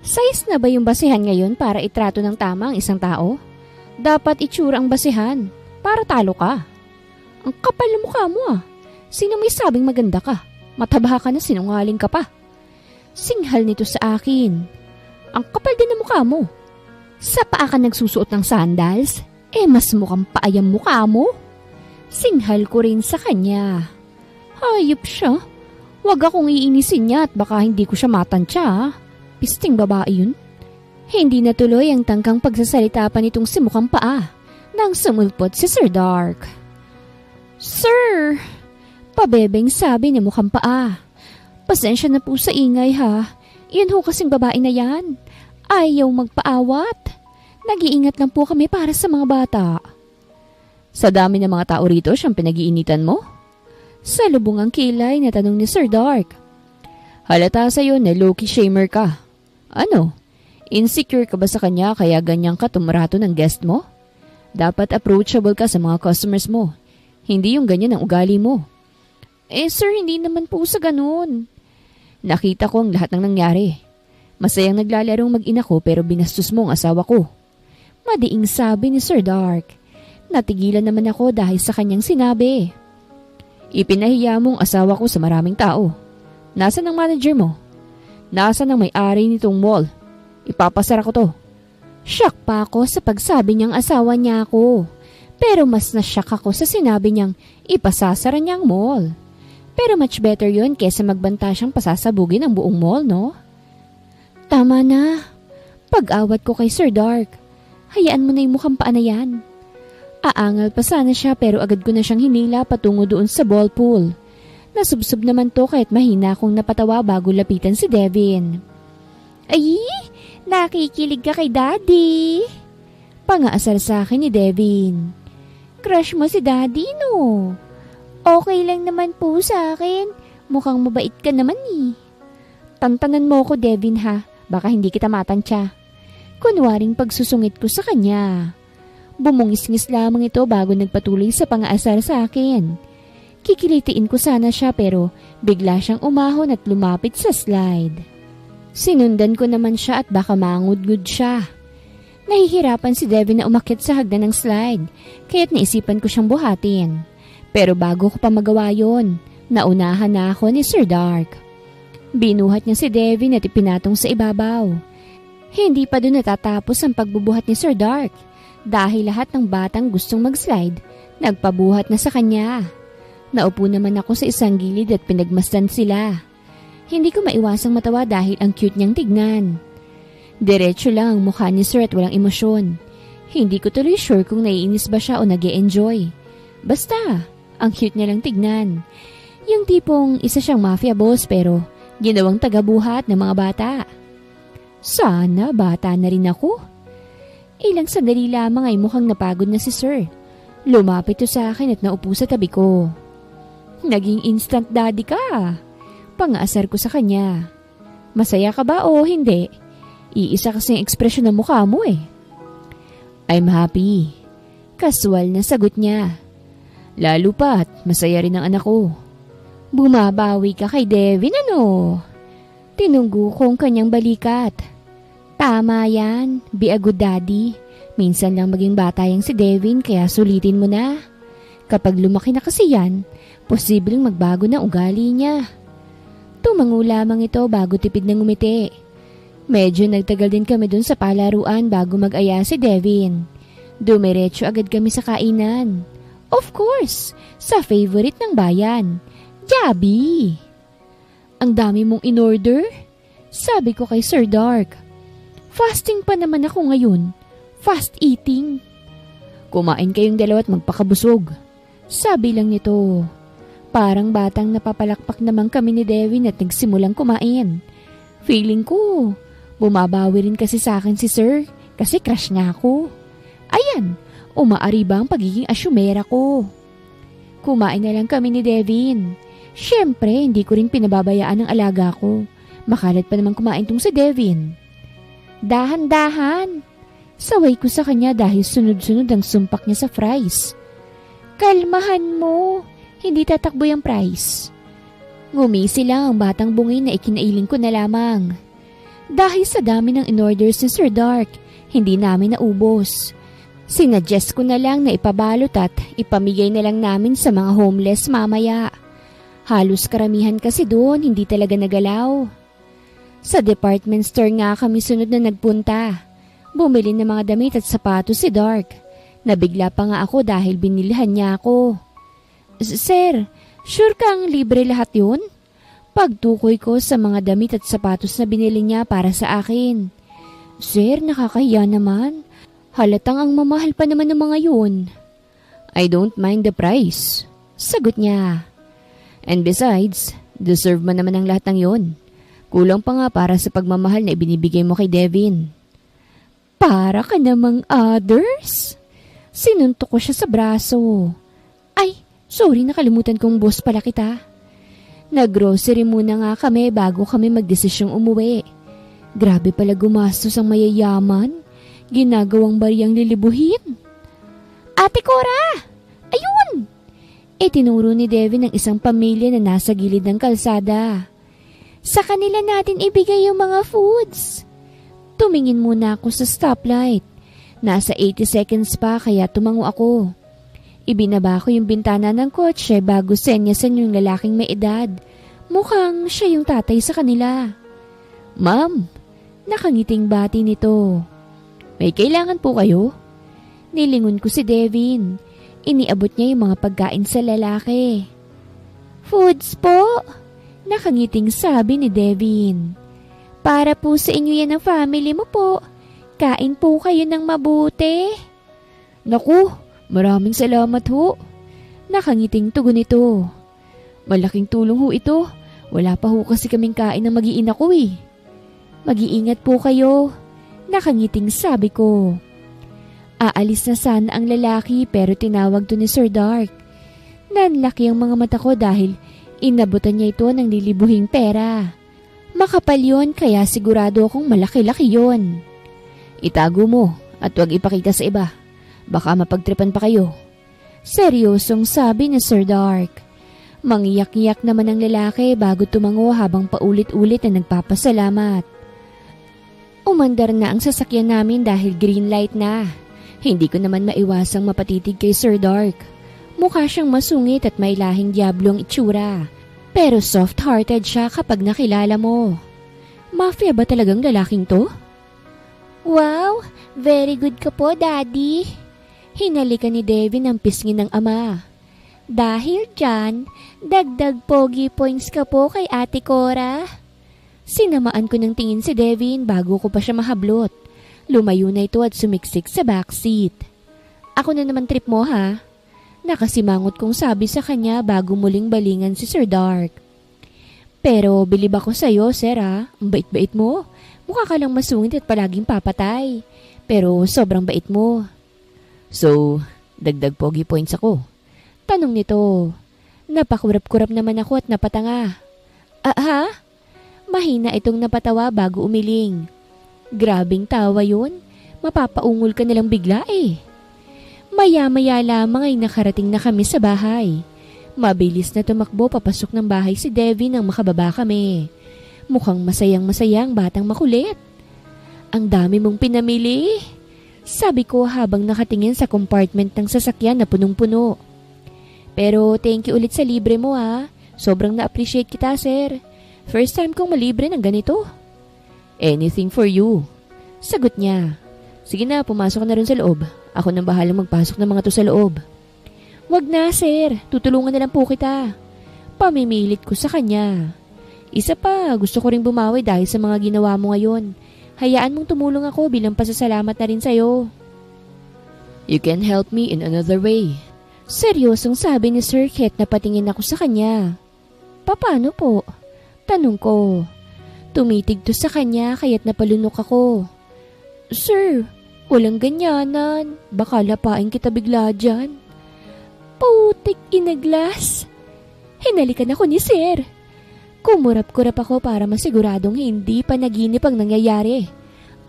Size na ba yung basihan ngayon para itrato ng tama ang isang tao? Dapat itsura ang basihan para talo ka. Ang kapal ng mukha mo ah. Sino may sabing maganda ka? Mataba ka na sinungaling ka pa. Singhal nito sa akin. Ang kapal din ng mukha mo. Sa paa ka nagsusuot ng sandals? Mas mukhang paayang mukha mo. Singhal ko rin sa kanya. Hayop siya. Huwag akong iinisin niya at baka hindi ko siya matansya. Pisting babae yun. Hindi natuloy ang tangkang pagsasalita pa nitong si mukhang paa nang sumulpot si Sir Dark. Sir! Pabebeng sabi ni mukhang paa. Pasensya na po sa ingay ha. Yun ho kasing babae na yan. Ayaw magpaawat. Nag-iingat lang po kami para sa mga bata. Sa dami ng mga tao rito, siyang pinag-iinitan mo? Sa lubungang kilay na tanong ni Sir Dark. Halata sa'yo na low-key shamer ka. Ano? Insecure ka ba sa kanya kaya ganyan ka tumrato ng guest mo? Dapat approachable ka sa mga customers mo. Hindi yung ganyan ang ugali mo. Sir, hindi naman po sa ganun. Nakita ko ang lahat ng nangyari. Masayang naglalarong mag-ina ko pero binastos mo ang asawa ko. Madiing sabi ni Sir Dark. Natigilan naman ako dahil sa kanyang sinabi. Ipinahiya mo ang asawa ko sa maraming tao. Nasaan ang manager mo? Nasaan ang may-ari nitong mall? Ipapasara ko to. Shock pa ako sa pagsabi niyang asawa niya ako. Pero mas na-shock ako sa sinabi niyang ipasasara niyang mall. Pero much better yun kesa magbanta siyang pasasabugin ang buong mall, no? Tama na. Pag-awat ko kay Sir Dark. Hayaan mo na yung mukhang paa na yan. Aangal pa sana siya pero agad ko na siyang hinila patungo doon sa ball pool. Nasubsob naman to kahit mahina akong napatawa bago lapitan si Devin. Ay, nakikilig ka kay Daddy. Pangaasar sa akin ni Devin. Crush mo si Daddy, no? Okay lang naman po sa akin. Mukhang mabait ka naman eh. Tantanan mo ko, Devin ha. Baka hindi kita matansya. Kunwaring pagsusungit ko sa kanya. Bumungis-ngis lamang ito bago nagpatuloy sa pangaasar sa akin. Kikilitiin ko sana siya pero bigla siyang umahon at lumapit sa slide. Sinundan ko naman siya at baka mangudgud siya. Nahihirapan si Devin na umakyat sa hagdan ng slide, kaya't naisipan ko siyang buhatin. Pero bago ko pa magawa yon, naunahan na ako ni Sir Dark. Binuhat niya si Devin at ipinatong sa ibabaw. Hindi pa doon natatapos ang pagbubuhat ni Sir Dark, dahil lahat ng batang gustong mag-slide, nagpabuhat na sa kanya. Naupo naman ako sa isang gilid at pinagmasdan sila. Hindi ko maiwasang matawa dahil ang cute niyang tignan. Diretso lang ang mukha ni Sir at walang emosyon. Hindi ko tuloy sure kung naiinis ba siya o nag-e-enjoy. Basta, Ang cute niya lang tignan. Yung tipong isa siyang mafia boss pero ginawang tagabuhat ng mga bata. Sana bata na rin ako. Ilang sandali lamang ay mukhang napagod na si Sir. Lumapit to sa akin at naupo sa tabi ko. Naging instant daddy ka. Pangaasar ko sa kanya. Masaya ka ba o hindi? Iisa kasing ekspresyon ng mukha mo eh. I'm happy. Kaswal na sagot niya. Lalo pa't masaya rin ang anak ko. Bumabawi ka kay Devin ano? Tinunggu kong kanyang balikat. Tama yan, be a good daddy. Minsan lang maging bata yang si Devin kaya sulitin mo na. Kapag lumaki na kasi yan, posibleng magbago na ugali niya. Tumango lamang ito bago tipid ng ngumiti. Medyo nagtagal din kami dun sa palaruan bago mag-aya si Devin. Dumiretso agad kami sa kainan. Of course, sa favorite ng bayan, Jabi. Ang dami mong in-order? Sabi ko kay Sir Dark. Fasting pa naman ako ngayon. Fast eating. Kumain kayong dalawa at magpakabusog. Sabi lang nito. Parang batang napapalakpak naman kami ni Devin at nagsimulang kumain. Feeling ko, bumabawi rin kasi sa akin si Sir kasi crush niya ako. Ayan, umaariba ang pagiging asyumera ko. Kumain na lang kami ni Devin. Siyempre, hindi ko rin pinababayaan ang alaga ko. Makalat pa naman kumain tong si Devin. Dahan-dahan. Saway ko sa kanya dahil sunod-sunod ang sumpak niya sa fries. Kalmahan mo. Hindi tatakbo yung fries. Ngumisi lang ang batang bungay na ikinailing ko na lamang. Dahil sa dami ng in-orders ni Sir Dark, hindi namin naubos. Sinuggest ko na lang na ipabalot at ipamigay na lang namin sa mga homeless mamaya. Halos karamihan kasi doon, hindi talaga nagalaw. Sa department store nga kami sunod na nagpunta. Bumili ng mga damit at sapatos si Dark. Nabigla pa nga ako dahil binilhan niya ako. Sir, sure kang libre lahat yun? Pagtukoy ko sa mga damit at sapatos na binili niya para sa akin. Sir, nakakahiya naman. Halatang ang mamahal pa naman ng mga yun. I don't mind the price. Sagot niya. And besides, deserve mo naman ang lahat ng yun. Kulang pa nga para sa pagmamahal na ibinibigay mo kay Devin. Para ka namang others? Sinuntok ko siya sa braso. Ay, sorry, nakalimutan kong boss pala kita. Nag-grocery muna nga kami bago kami magdesisyong umuwi. Grabe pala gumastos ang mayayaman. Ginagawang bariyang lilibuhin. Ate Cora! Ayun! Itinuro ni Devin ang isang pamilya na nasa gilid ng kalsada. Sa kanila natin ibigay yung mga foods. Tumingin muna ako sa stoplight. Nasa 80 seconds pa kaya tumango ako. Ibinaba ko yung bintana ng kotse bago senyasan yung lalaking may edad. Mukhang siya yung tatay sa kanila. Ma'am, nakangiting bati nito. May kailangan po kayo? Nilingon ko si Devin. Iniabot niya yung mga pagkain sa lalaki. Foods po? Nakangiting sabi ni Devin. Para po sa inyo yan ng family mo po. Kain po kayo ng mabuti. Naku, maraming salamat ho. Nakangiting tugon ito. Malaking tulong ho ito. Wala pa ho kasi kaming kain ng mag-iina ko eh. Mag-iingat po kayo. Nakangiting sabi ko. Aalis na sana ang lalaki pero tinawag to ni Sir Dark. Nanlaki ang mga mata ko dahil inabutan niya ito ng lilibuhing pera. Makapal yun kaya sigurado akong malaki-laki yun. Itago mo at huwag ipakita sa iba. Baka mapagtripan pa kayo. Seryosong sabi ni Sir Dark. Mangiyak-iyak naman ang lalaki bago tumango habang paulit-ulit na nagpapasalamat. Umandar na ang sasakyan namin dahil green light na. Hindi ko naman maiwasang mapatitig kay Sir Dark. Mukha siyang masungit at may lahing diablo ang itsura. Pero soft-hearted siya kapag nakilala mo. Mafia ba talagang lalaking to? Wow, very good ka po, Daddy. Hinalikan ni Devin ang pisngi ng ama. Dahil dyan, dagdag pogi points ka po kay Ate Cora. Sinamaan ko ng tingin si Devin bago ko pa siya mahablot. Lumayo na ito at sumiksik sa backseat. Ako na naman trip mo ha? Nakasimangot kong sabi sa kanya bago muling balingan si Sir Dark. Pero bilib ako sa'yo, sir ha. Ang bait-bait mo. Mukha ka lang masungit at palaging papatay. Pero sobrang bait mo. So, dagdag pogi points ako. Tanong nito. Napakurap-kurap naman ako at napatanga. Ha? Mahina itong napatawa bago umiling. Grabing tawa yun. Mapapaungol ka nalang bigla eh. Maya-maya lamang ay nakarating na kami sa bahay. Mabilis na tumakbo papasok ng bahay si Devi nang makababa kami. Mukhang masayang-masaya ang batang makulit. Ang dami mong pinamili. Sabi ko habang nakatingin sa compartment ng sasakyan na punong-puno. Pero thank you ulit sa libre mo ha. Sobrang na-appreciate kita, sir. First time kong malibre ng ganito. Anything for you. Sagot niya. Sige na, pumasok ka na rin sa loob. Ako nang bahalang magpasok ng mga to sa loob. Wag na, sir. Tutulungan na lang po kita. Pamimilit ko sa kanya. Isa pa, gusto ko ring bumawi dahil sa mga ginawa mo ngayon. Hayaan mong tumulong ako bilang pasasalamat na rin sa'yo. You can help me in another way. Seryosong sabi ni Sir Ket na patingin ako sa kanya. Paano po? Tanong ko. Tumitig to sa kanya kaya't napalunok ako. Sir, walang ganyanan. Baka lapain kita bigla dyan. Putik inaglas. Hinalikan ako ni Sir. Kumurap-kurap ako para masiguradong hindi panaginip ang nangyayari.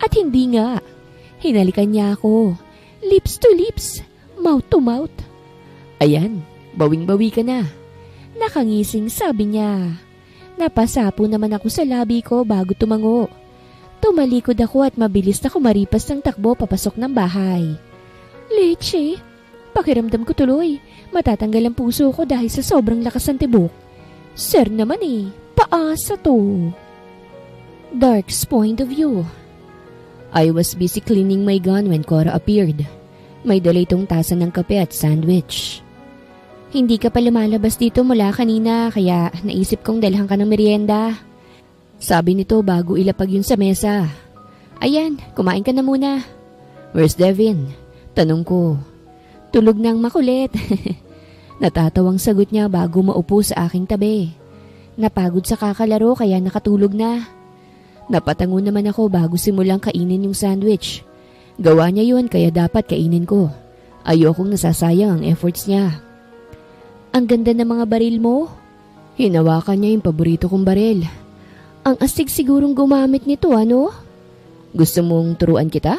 At hindi nga. Hinalikan niya ako. Lips to lips. Mouth to mouth. Ayan, bawing-bawi ka na. Nakangising sabi niya. Napasapo naman ako sa labi ko bago tumango. Tumalikod ako at mabilis na kumaripas ng takbo papasok ng bahay. Leche, pakiramdam ko tuloy. Matatanggal ang puso ko dahil sa sobrang lakas ng tibok. Sir naman eh, paasa to. Dark's point of view. I was busy cleaning my gun when Cora appeared. May dala itong tasa ng kape at sandwich. Hindi ka pa lumalabas dito mula kanina kaya naisip kong dalhan ka ng merienda. Sabi nito bago ilapag yun sa mesa. Ayan, kumain ka na muna. Where's Devin? Tanong ko. Tulog ng makulit. Natatawang sagot niya bago maupo sa aking tabi. Napagod sa kakalaro kaya nakatulog na. Napatango naman ako bago simulang kainin yung sandwich. Gawa niya yun kaya dapat kainin ko. Ayokong nasasayang ang efforts niya. Ang ganda ng mga baril mo. Hinawakan niya yung paborito kong baril. Ang astig sigurong gumamit nito, ano? Gusto mong turuan kita?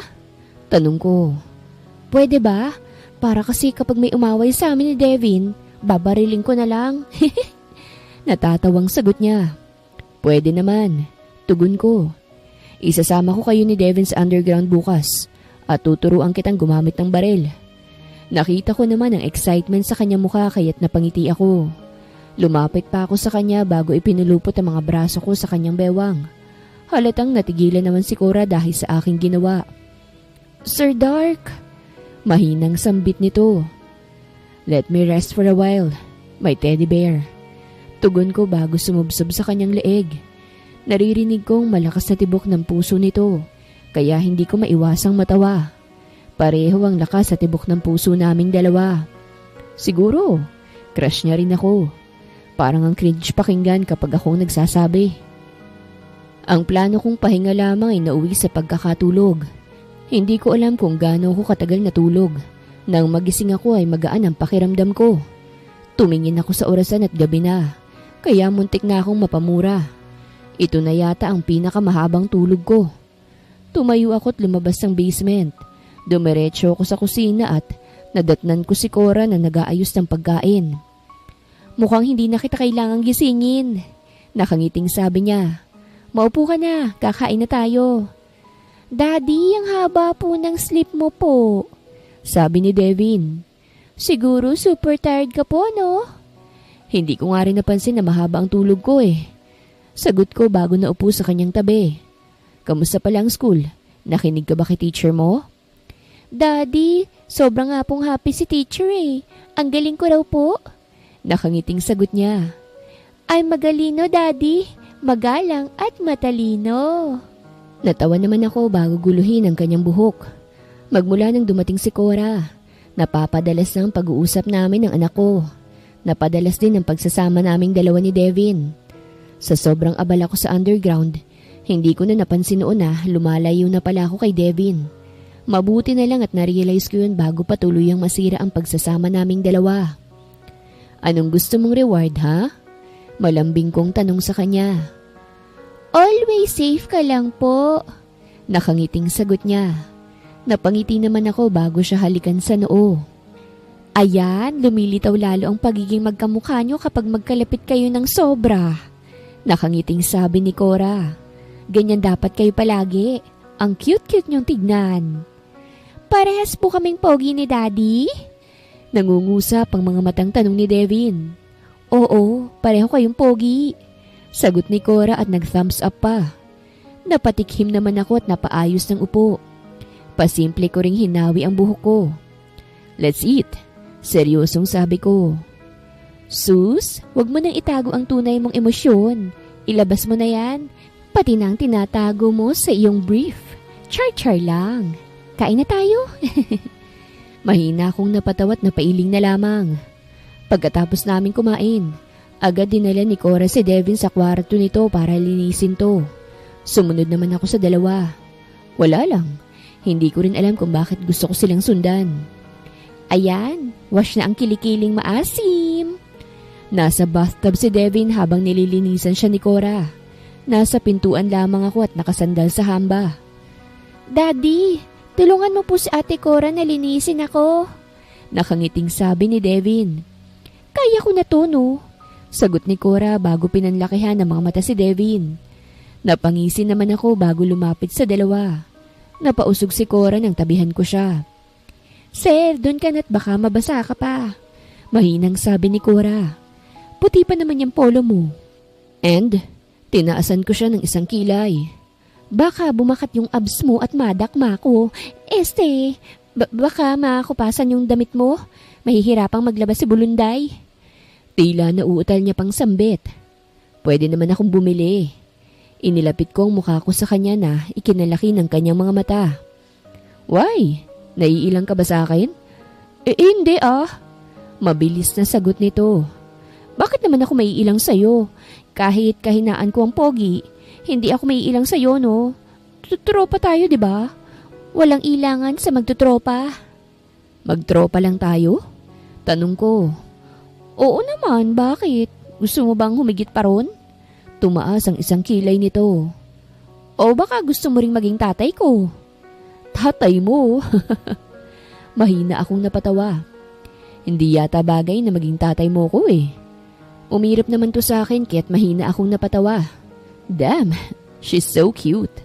Tanong ko. Pwede ba? Para kasi kapag may umaway sa amin ni Devin, babariling ko na lang. Natatawang sagot niya. Pwede naman. Tugon ko. Isasama ko kayo ni Devin sa underground bukas at tuturuan kitang gumamit ng baril. Nakita ko naman ang excitement sa kanyang mukha kaya't napangiti ako. Lumapit pa ako sa kanya bago ipinulupot ang mga braso ko sa kanyang bewang. Halatang natigilan naman si Cora dahil sa aking ginawa. Sir Dark! Mahinang sambit nito. Let me rest for a while, my teddy bear. Tugon ko bago sumubsob sa kanyang leeg. Naririnig kong malakas na tibok ng puso nito, kaya hindi ko maiwasang matawa. Pareho ang lakas sa tibok ng puso naming dalawa. Siguro, crush niya rin ako. Parang ang cringe pakinggan kapag akong nagsasabi. Ang plano kong pahinga lamang ay nauwi sa pagkakatulog. Hindi ko alam kung gaano ako katagal natulog. Nang magising ako ay magaan ang pakiramdam ko. Tumingin ako sa orasan at gabi na, kaya muntik na akong mapamura. Ito na yata ang pinakamahabang tulog ko. Tumayo ako at lumabas ng basement. Dumiretso ako sa kusina at nadatnan ko si Cora na nag-aayos ng pagkain. Mukhang hindi na kita kailangang gisingin. Nakangiting sabi niya. Maupo ka na, kakain na tayo. Daddy, ang haba po ng sleep mo po. Sabi ni Devin. Siguro super tired ka po, no? Hindi ko nga rin napansin na mahaba ang tulog ko eh. Sagot ko bago naupo sa kanyang tabi. Kamusta pala ang school? Nakinig ka ba kay teacher mo? Daddy, sobrang nga pong happy si teacher eh. Ang galing ko raw po. Nakangiting sagot niya. Ay magalino, Daddy. Magalang at matalino. Natawa naman ako bago guluhin ang kanyang buhok. Magmula nang dumating si Cora, Napapadalas ng pag-uusap namin ng anak ko. Napadalas din ang pagsasama naming dalawa ni Devin. Sa sobrang abala ko sa underground, hindi ko na napansin noon na lumalayo na pala ako kay Devin. Mabuti na lang at narealize ko yun bago pa tuluyang masira ang pagsasama naming dalawa. Anong gusto mong reward, ha? Malambing kong tanong sa kanya. Always safe ka lang po. Nakangiting sagot niya. Napangiti naman ako bago siya halikan sa noo. Ayan, lumilitaw lalo ang pagiging magkamukha nyo kapag magkalapit kayo ng sobra. Nakangiting sabi ni Cora. Ganyan dapat kayo palagi. Ang cute-cute nyong tignan. Parehas po kaming pogi ni Daddy? Nangungusap ang mga matang tanong ni Devin. Oo, pareho kayong pogi. Sagot ni Cora at nag-thumbs up pa. Napatikhim naman ako at napaayos ng upo. Pasimple ko ring hinawi ang buhok ko. Let's eat. Seryosong sabi ko. Sus, wag mo nang itago ang tunay mong emosyon. Ilabas mo na yan. Pati nang tinatago mo sa iyong brief. Char-char lang. Kain na tayo. Mahina akong napatawat na pailing na lamang. Pagkatapos namin kumain, agad dinala ni Cora si Devin sa kwarto nito para linisin to. Sumunod naman ako sa dalawa. Wala lang. Hindi ko rin alam kung bakit gusto ko silang sundan. Ayan, wash na ang kilikiling maasim. Nasa bathtub si Devin habang nililinisan siya ni Cora. Nasa pintuan lamang ako at nakasandal sa hamba. Daddy, tulungan mo po si Ate Cora na linisin ako. Nakangiting sabi ni Devin. Kaya ko na to, no? Sagot ni Cora bago pinanlakihan ng mga mata si Devin. Napangisi naman ako bago lumapit sa dalawa. Napausog si Cora nang tabihan ko siya. Sir, doon ka na't baka mabasa ka pa. Mahinang sabi ni Cora. Puti pa naman yung polo mo. And tinaasan ko siya ng isang kilay. Baka bumakat yung abs mo at madakma ko. Baka makakupasan yung damit mo. Mahihirapang maglabas si Bulunday. Tila nauutal niya pang sambit. Pwede naman akong bumili. Inilapit ko ang mukha ko sa kanya na ikinalaki ng kanyang mga mata. Why? Naiilang ka ba sa akin? Hindi ah. Mabilis na sagot nito. Bakit naman ako maiilang sa'yo? Kahit kahinaan ko ang pogi, hindi ako maiilang sa'yo, no? Tropa tayo, di ba? Walang ilangan sa magtutropa. Magtropa lang tayo? Tanong ko. Oo naman, bakit? Gusto mo bang humigit pa ron? Tumaas ang isang kilay nito. O baka gusto mo ring maging tatay ko? Tatay mo? Mahina akong napatawa. Hindi yata bagay na maging tatay mo ko eh. Umirap naman to sa akin kaya't mahina akong napatawa. Damn, she's so cute.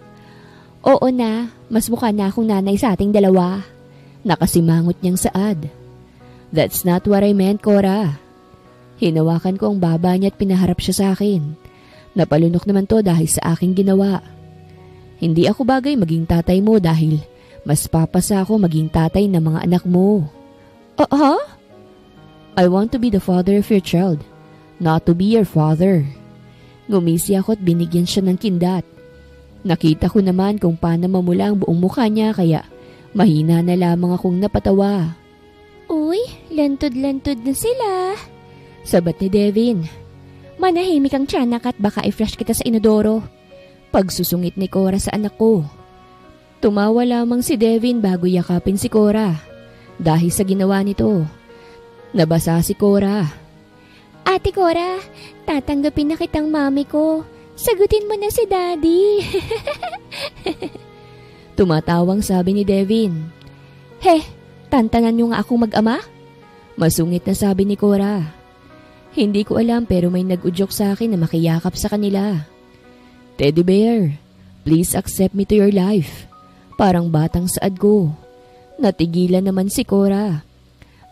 Oo na, mas mukha na akong nanay sa ating dalawa. Nakasimangot niyang saad. That's not what I meant, Cora. Hinawakan ko ang baba niya at pinaharap siya sa akin. Napalunok naman to dahil sa aking ginawa. Hindi ako bagay maging tatay mo dahil mas papasa ako maging tatay ng mga anak mo. I want to be the father of your child, not to be your father. Ngumisi ako at binigyan siya ng kindat. Nakita ko naman kung paano mamula ang buong mukha niya kaya mahina na lamang akong napatawa. Uy, lantod-lantod na sila. Sabat ni Devin. Manahimik ang tiyanak at baka i-flash kita sa inodoro. Pagsusungit ni Cora sa anak ko. Tumawa lamang si Devin bago yakapin si Cora. Dahil sa ginawa nito. Nabasa si Cora. Ate Cora, tatanggapin na kitang mami ko. Sagutin mo na si Daddy. Tumatawang sabi ni Devin. Tantanan niyo nga akong mag-ama? Masungit na sabi ni Cora. Hindi ko alam pero may nag-udyok sa akin na makiyakap sa kanila. Teddy bear, please accept me to your life. Parang batang saad ko. Natigilan naman si Cora.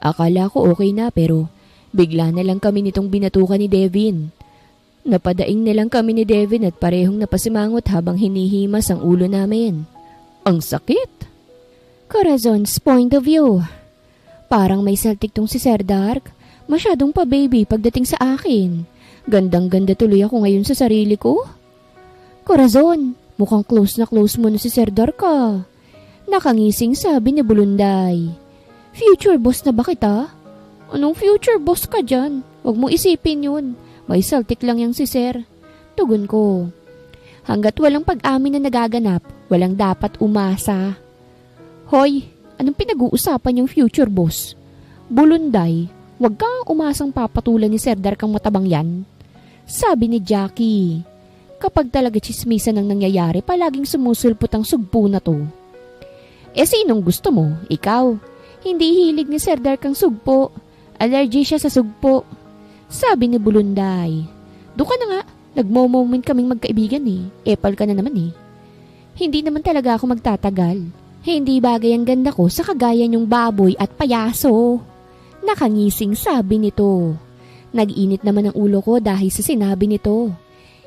Akala ko okay na pero bigla na lang kami nitong binatukan ni Devin. Napadaing na lang kami ni Devin at parehong napasimangot habang hinihimas ang ulo namin. Ang sakit. Corazon's point of view. Parang may saltik tong si Sir Dark. Masyadong pa-baby pagdating sa akin. Gandang-ganda tuloy ako ngayon sa sarili ko. Corazon, mukhang close na close mo na si Sir Dark ka. Nakangising sabi ni Bulunday. Future boss na ba kita? Anong future boss ka dyan? Huwag mo isipin yun. May saltik lang yang si sir. Tugon ko. Hanggat walang pag-amin na nagaganap, walang dapat umasa. Hoy, anong pinag-uusapan yung future boss? Bulunday, huwag kang umasang papatulan ni Serdar kang matabang yan. Sabi ni Jackie. Kapag talaga chismisan ang nangyayari, palaging sumusulpot ang sugpo na to. Sinong gusto mo? Ikaw. Hindi hilig ni Serdar kang sugpo. Allergy siya sa sugpo. Sabi ni Bulunday. Doon ka na nga. Nagmo-moment kaming magkaibigan eh. Epal ka na naman eh. Hindi naman talaga ako magtatagal. Hindi bagay ang ganda ko sa kagaya niyong baboy at payaso. Nakangising sabi nito. Nag-init naman ang ulo ko dahil sa sinabi nito.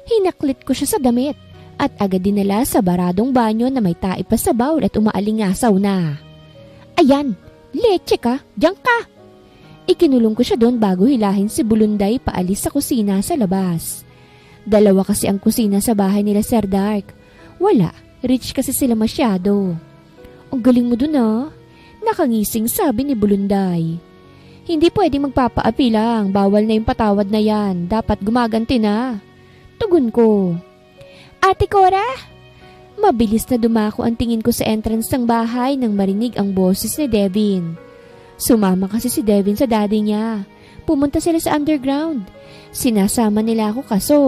Hinaklit ko siya sa damit at agad dinala sa baradong banyo na may tae pa sa bawl at umaalingasaw na. Ayan, leche ka, diyan ka! Ikinulong ko siya doon bago hilahin si Bulunday paalis sa kusina sa labas. Dalawa kasi ang kusina sa bahay nila Sir Dark. Wala, rich kasi sila masyado. Ang galing mo dun ah, nakangising sabi ni Bulunday. Hindi pwedeng magpapaapi lang, bawal na yung patawad na yan, dapat gumaganti na. Tugon ko. Ate Cora! Mabilis na dumako ang tingin ko sa entrance ng bahay nang marinig ang boses ni Devin. Sumama kasi si Devin sa daddy niya. Pumunta sila sa underground. Sinasama nila ako kaso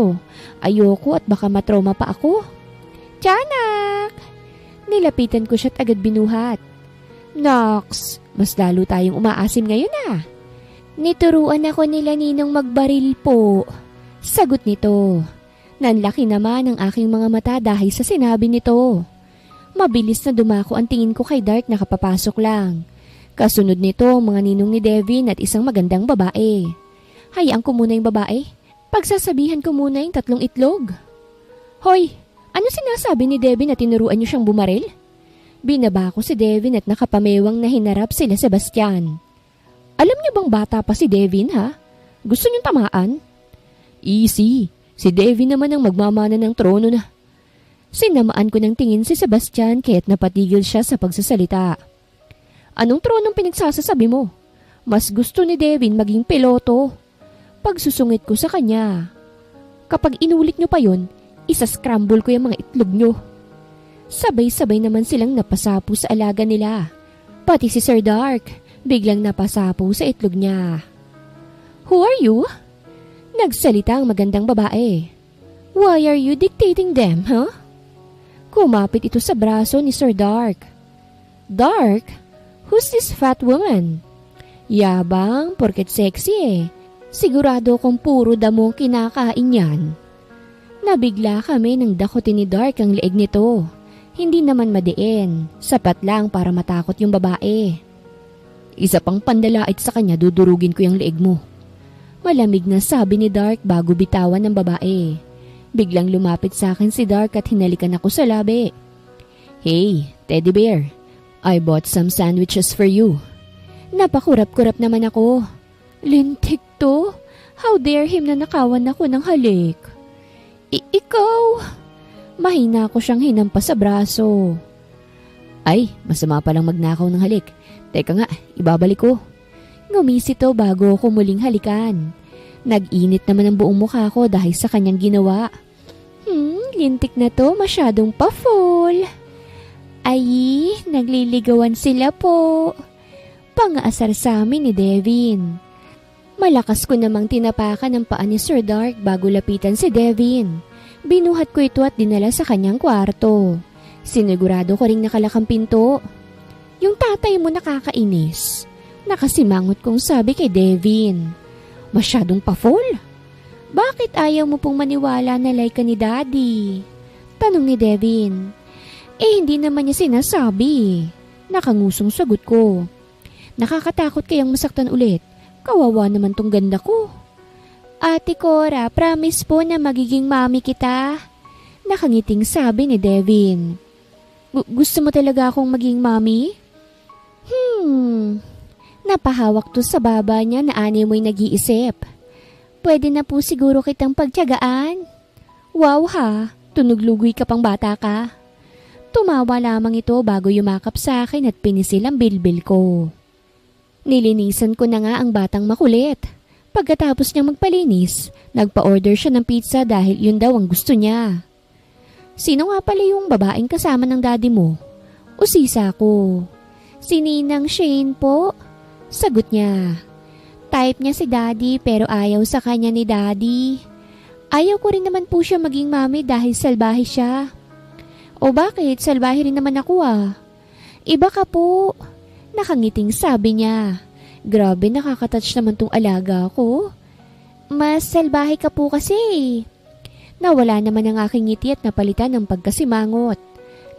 ayoko at baka matrauma pa ako. Tiyanak! Nilapitan ko siya at agad binuhat. Nox, mas lalo tayong umaasim ngayon ah. Nituruan ako nila ninong magbaril po. Sagot nito. Nanlaki naman ang aking mga mata dahil sa sinabi nito. Mabilis na dumako ang tingin ko kay Dark na kapapasok lang. Kasunod nito ang mga ninong ni Devin at isang magandang babae. Hayaan ko muna yung babae. Pagsasabihan ko muna yung 3 itlog. Hoy, ano sinasabi ni Devin na tinuruan niyo siyang bumaril? Binaba ko si Devin at nakapamewang na hinarap sila Sebastian. Alam niyo bang bata pa si Devin ha? Gusto niyong tamaan? Easy. Si Devin naman ang magmamana ng trono na. Sinamaan ko ng tingin si Sebastian kaya't napatigil siya sa pagsasalita. Anong tronong pinagsasasabi mo? Mas gusto ni Devin maging piloto. Pagsusungit ko sa kanya. Kapag inulit nyo pa yon, isa-scramble ko yung mga itlog nyo. Sabay-sabay naman silang napasapo sa alaga nila. Pati si Sir Dark, biglang napasapo sa itlog niya. Who are you? Nagsalita ang magandang babae. Why are you dictating them, huh? Kumapit ito sa braso ni Sir Dark. Dark? Who's this fat woman? Yabang, porket sexy eh. Sigurado kung puro damo kinakain yan. Nabigla kami nang dakutin ni Dark ang leeg nito. Hindi naman madiin, sapat lang para matakot yung babae. Isa pang pandalait sa kanya, dudurugin ko yung leeg mo. Malamig na sabi ni Dark bago bitawan ng babae. Biglang lumapit sa akin si Dark at hinalikan ako sa labi. Hey, teddy bear. I bought some sandwiches for you. Napakurap-kurap naman ako. Lintik to. How dare him na nakawan ako ng halik. Ikaw. Mahina ko siyang hinampas sa braso. Ay, masama palang magnakaw ng halik. Teka nga, ibabalik ko. Ngumisi to bago ako muling halikan. Nag-init naman ang buong mukha ko dahil sa kanyang ginawa. Lintik na to, masyadong pa-full. Ay, nagliligawan sila po. Pang-aasar sa amin ni Devin. Malakas ko namang tinapakan ang paa ni Sir Dark bago lapitan si Devin. Binuhat ko ito at dinala sa kanyang kwarto. Sinigurado ko ring nakalakang pinto. Yung tatay mo nakakainis. Nakasimangot kong sabi kay Devin. Masyadong pa-full. Bakit ayaw mo pong maniwala na like ka ni Daddy? Tanong ni Devin. Hindi naman niya sinasabi. Nakangusong sagot ko. Nakakatakot kayang masaktan ulit. Kawawa naman tong ganda ko. Ate Cora, promise po na magiging mami kita. Nakangiting sabi ni Devin. Gusto mo talaga akong maging mami? Napahawak to sa baba niya na ani mo'y nag-iisip. Pwede na po siguro kitang pagtiyagaan. Wow ha, tunuglugoy ka pang bata ka. Tumawa lamang ito bago yumakap sa akin at pinisil ang bilbil ko. Nilinisan ko na nga ang batang makulit. Pagkatapos niyang magpalinis, nagpa-order siya ng pizza dahil yun daw ang gusto niya. Sino nga pala yung babaeng kasama ng daddy mo? Usisa ko. Si Ninang Shane po. Sagot niya. Type niya si daddy pero ayaw sa kanya ni daddy. Ayaw ko rin naman po siya maging mami dahil salbahe siya. O bakit? Salbahe rin naman ako ah. Iba ka po. Nakangiting sabi niya. Grabe, nakakatouch naman tong alaga ko. Mas salbahe ka po kasi. Nawala naman ang aking ngiti at napalitan ng pagkasimangot.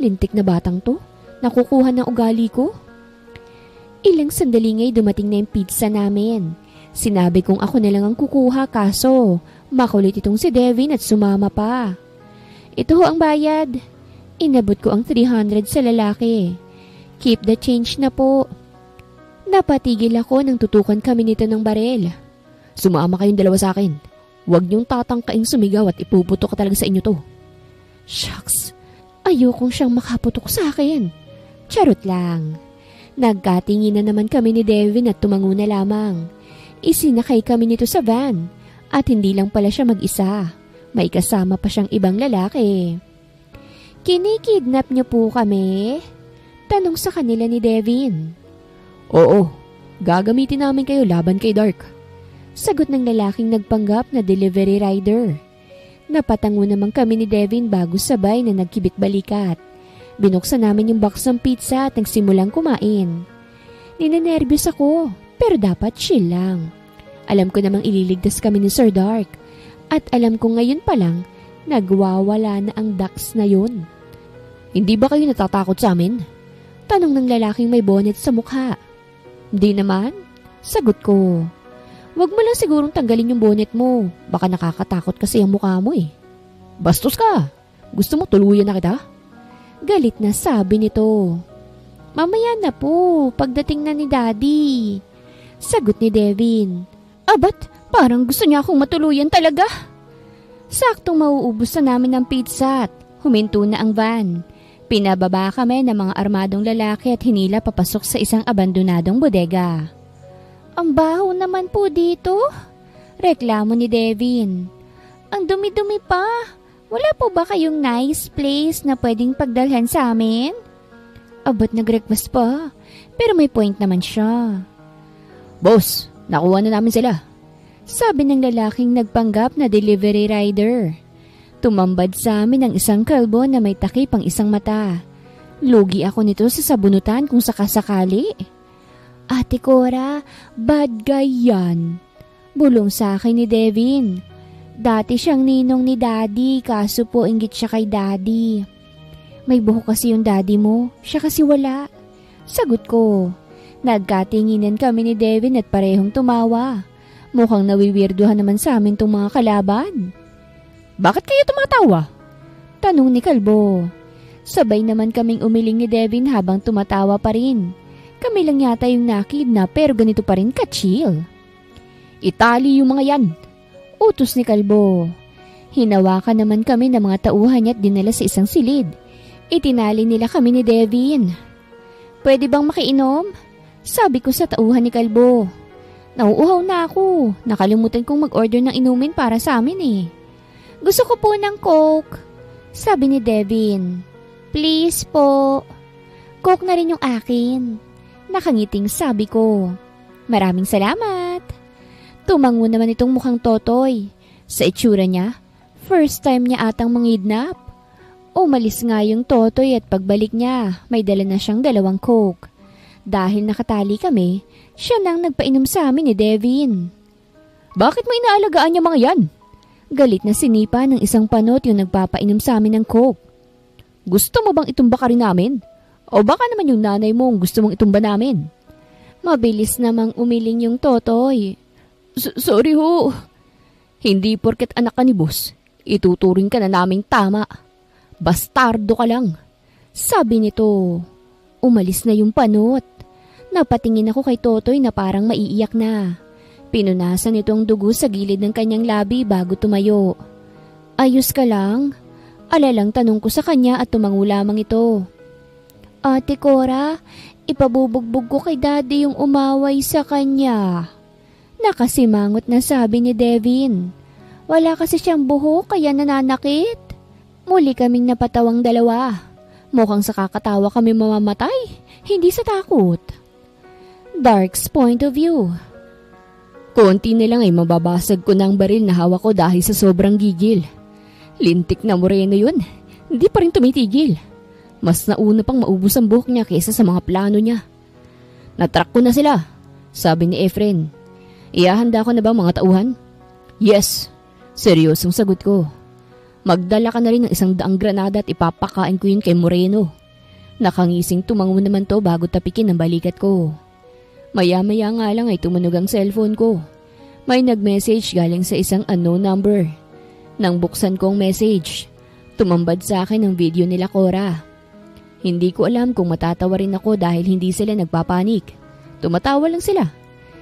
Lintik na batang to. Nakukuha ng ugali ko. Ilang sandali nga'y dumating na yung pizza namin. Sinabi kong ako na lang ang kukuha kaso makulit itong si Devin at sumama pa. Ito ho ang bayad. Inabot ko ang 300 sa lalaki. Keep the change na po. Napatigil ako nang tutukan kami nito ng barel. Sumama kayong dalawa sa akin. Huwag niyong tatangkaing sumigaw at ipuputok ka talaga sa inyo to. Shucks, ayokong siyang makaputok sa akin. Charot lang. Nagkatingin na naman kami ni Devin at tumango na lamang. Isinakay kami nito sa van at hindi lang pala siya mag-isa. May kasama pa siyang ibang lalaki. Kinikidnap niyo po kami? Tanong sa kanila ni Devin. Oo, gagamitin namin kayo laban kay Dark. Sagot ng lalaking nagpanggap na delivery rider. Napatango naman kami ni Devin bago sabay na nagkibit-balikat. Binuksan namin yung box ng pizza at nagsimulang kumain. Ninenervyos ako, pero dapat chill lang. Alam ko namang ililigtas kami ni Sir Dark. At alam ko ngayon pa lang, nagwawala na ang ducks na yun. Hindi ba kayo natatakot sa amin? Tanong ng lalaking may bonnet sa mukha. Hindi naman, sagot ko. Wag mo lang sigurong tanggalin yung bonnet mo. Baka nakakatakot kasi ang mukha mo eh. Bastos ka! Gusto mo tuluyan na kita? Galit na sabi nito. Mamaya na po, pagdating na ni Daddy. Sagot ni Devin. Abat, parang gusto niya akong matuluyan talaga. Saktong mauubos na namin ng pizza at huminto na ang van. Pinababa kami ng mga armadong lalaki at hinila papasok sa isang abandonadong bodega. Ang baho naman po dito. Reklamo ni Devin. Ang dumi-dumi pa. Wala po ba kayong nice place na pwedeng pagdalhan sa amin? Abat nag-request pa. Pero may point naman siya. Boss, nakuha na namin sila. Sabi ng lalaking nagpanggap na delivery rider. Tumambad sa amin ang isang kalbo na may takip ang isang mata. Lugi ako nito sa sabunutan kung sakasakali. Ate Cora, bad guy yan. Bulong sa akin ni Devin. Dati siyang ninong ni Daddy, kaso po inggit siya kay Daddy. May buhok kasi yung Daddy mo, siya kasi wala. Sagot ko. Nagkatinginan kami ni Devin at parehong tumawa. Mukhang nawiwirduhan naman sa amin tong mga kalaban. Bakit kayo tumatawa? Tanong ni Kalbo. Sabay naman kaming umiling ni Devin habang tumatawa pa rin. Kami lang yata yung nakidnap pero ganito pa rin ka-chill. Itali yung mga yan. Utos ni Kalbo. Hinawakan naman kami ng mga tauhan niya at dinala sa isang silid. Itinali nila kami ni Devin. Pwede bang makiinom? Sabi ko sa tauhan ni Kalbo. Nauuhaw na ako. Nakalimutan kong mag-order ng inumin para sa amin eh. Gusto ko po ng Coke. Sabi ni Devin. Please po. Coke na rin yung akin. Nakangiting sabi ko. Maraming salamat. Tumango naman itong mukhang totoy. Sa itsura niya, first time niya atang mangidnap. Umalis nga yung totoy at pagbalik niya, may dala na siyang 2 Coke. Dahil nakatali kami, siya nang nagpainom sa amin ni Devin. Bakit mo inaalagaan yung mga yan? Galit na sinipa ng isang panot yung nagpapainom sa amin ng Coke. Gusto mo bang itumba ka rin namin? O baka naman yung nanay mo ang gusto mong itumba namin? Mabilis namang umiling yung totoy. Sorry ho. Hindi porket anak ka ni boss, ituturing ka na naming tama. Bastardo ka lang. Sabi nito. Umalis na yung panot. Napatingin ako kay Totoy na parang maiiyak na. Pinunasan nito ang dugo sa gilid ng kanyang labi bago tumayo. Ayos ka lang? Alalang tanong ko sa kanya at tumango lamang ito. Ate Cora, Ipabubugbog ko kay daddy yung umaway sa kanya. Nakasimangot na sabi ni Devin. Wala kasi siyang buhok kaya nananakit. Muli kaming napatawang dalawa. Mukhang sa kakatawa kami mamamatay, hindi sa takot. Dark's point of view. Konti na lang ay mababasag ko ng baril na hawak ko dahil sa sobrang gigil. Lintik na moreno yun, hindi pa rin tumitigil. Mas nauna pang maubos ang buhok niya kaysa sa mga plano niya. Natrack ko na sila, sabi ni Efren. Ihahanda ko na ba mga tauhan? Yes, seryosong sagot ko. Magdala ka na rin ng 100 granada at ipapakain ko yun kay Moreno. Nakangising tumango naman to bago tapikin ang balikat ko. Maya-maya nga lang ay tumunog ang cellphone ko. May nag-message galing sa isang unknown number. Nang buksan ko ang message, tumambad sa akin ang video nila Cora. Hindi ko alam kung matatawa rin ako dahil hindi sila nagpapanik. Tumatawa lang sila.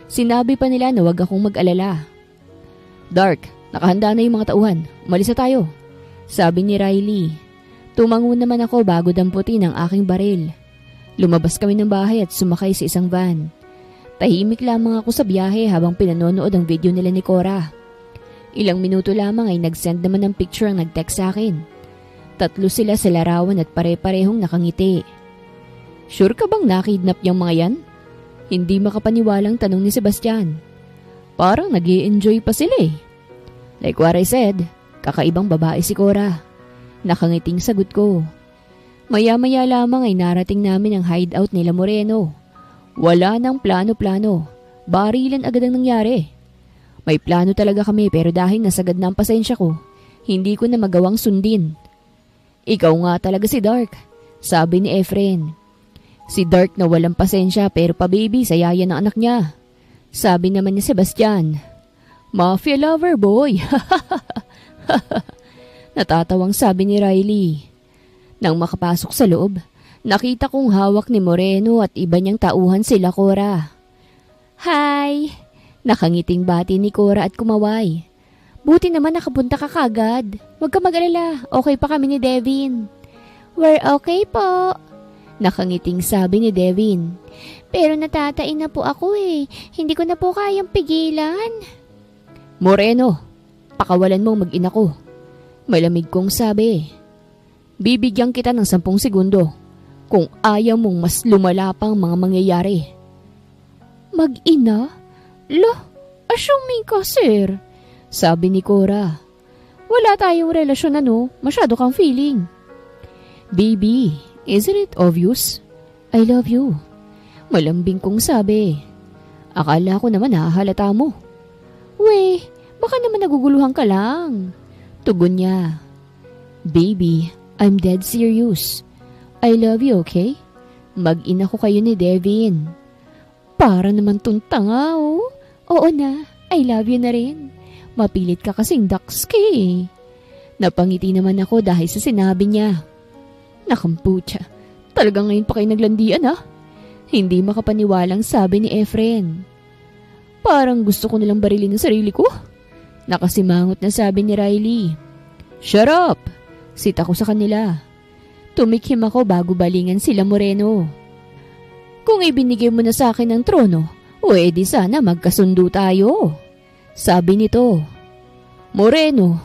Sinabi pa nila na huwag akong mag-alala. Dark, nakahanda na yung mga tauhan. Umalis na tayo, sabi ni Riley. Tumango naman ako bago damputin ang aking baril. Lumabas kami ng bahay at sumakay sa isang van. Tahimik lamang ako sa biyahe habang pinanonood ang video nila ni Cora. Ilang minuto lamang ay nag-send naman ng picture ang nag-text sa akin. 3 sila sa larawan at pare-parehong nakangiti. Sure ka bang nakidnap yung mga yan? Hindi makapaniwalang tanong ni Sebastian. Parang nag-i-enjoy pa sila eh. Like what I said, kakaibang babae si Cora. Nakangiting sagot ko. Maya-maya lamang ay narating namin ang hideout nila Moreno. Wala nang plano-plano. Barilan agad ang nangyari. May plano talaga kami pero dahil nasagad na ang pasensya ko, hindi ko na magawang sundin. Ikaw nga talaga si Dark, sabi ni Efren. Si Dark na walang pasensya pero pa-baby sa yaya ng anak niya. Sabi naman ni Sebastian. Mafia lover boy. Natatawang sabi ni Riley. Nang makapasok sa loob, nakita kong hawak ni Moreno at iba niyang tauhan sila Cora. Hi! Nakangiting bati ni Cora at kumaway. Buti naman nakapunta ka kagad. Huwag ka mag-alala, okay pa kami ni Devin. We're okay po. Nakangiting sabi ni Devin. Pero natatain na po ako eh. Hindi ko na po kayang pigilan. Moreno, pakawalan mong mag-ina ko. Malamig kong sabi. Bibigyan kita ng 10 segundo kung ayaw mong mas lumala pang mga mangyayari. Mag-ina? Assuming ka sir. Sabi ni Cora. Wala tayong relasyon masyado kang feeling. Baby, isn't it obvious? I love you. Malambing kong sabi. Akala ko naman hahalata mo. We, baka naman naguguluhan ka lang. Tugon niya. Baby, I'm dead serious. I love you, okay? Mag-ina ko kayo ni Devin. Para naman tong tanga Oo na, I love you na rin. Mapilit ka kasing Dux-K. Napangiti naman ako dahil sa sinabi niya. Nakampucha, talagang ngayon pa kayo naglandian Hindi makapaniwalang sabi ni Efren. Parang gusto ko nilang barilin ang sarili ko. Nakasimangot na sabi ni Riley. Shut up! Sita ko sa kanila. Tumikhim ako bago balingan sila Moreno. Kung ibinigay mo na sa akin ang trono, edi sana magkasundo tayo. Sabi nito. Moreno,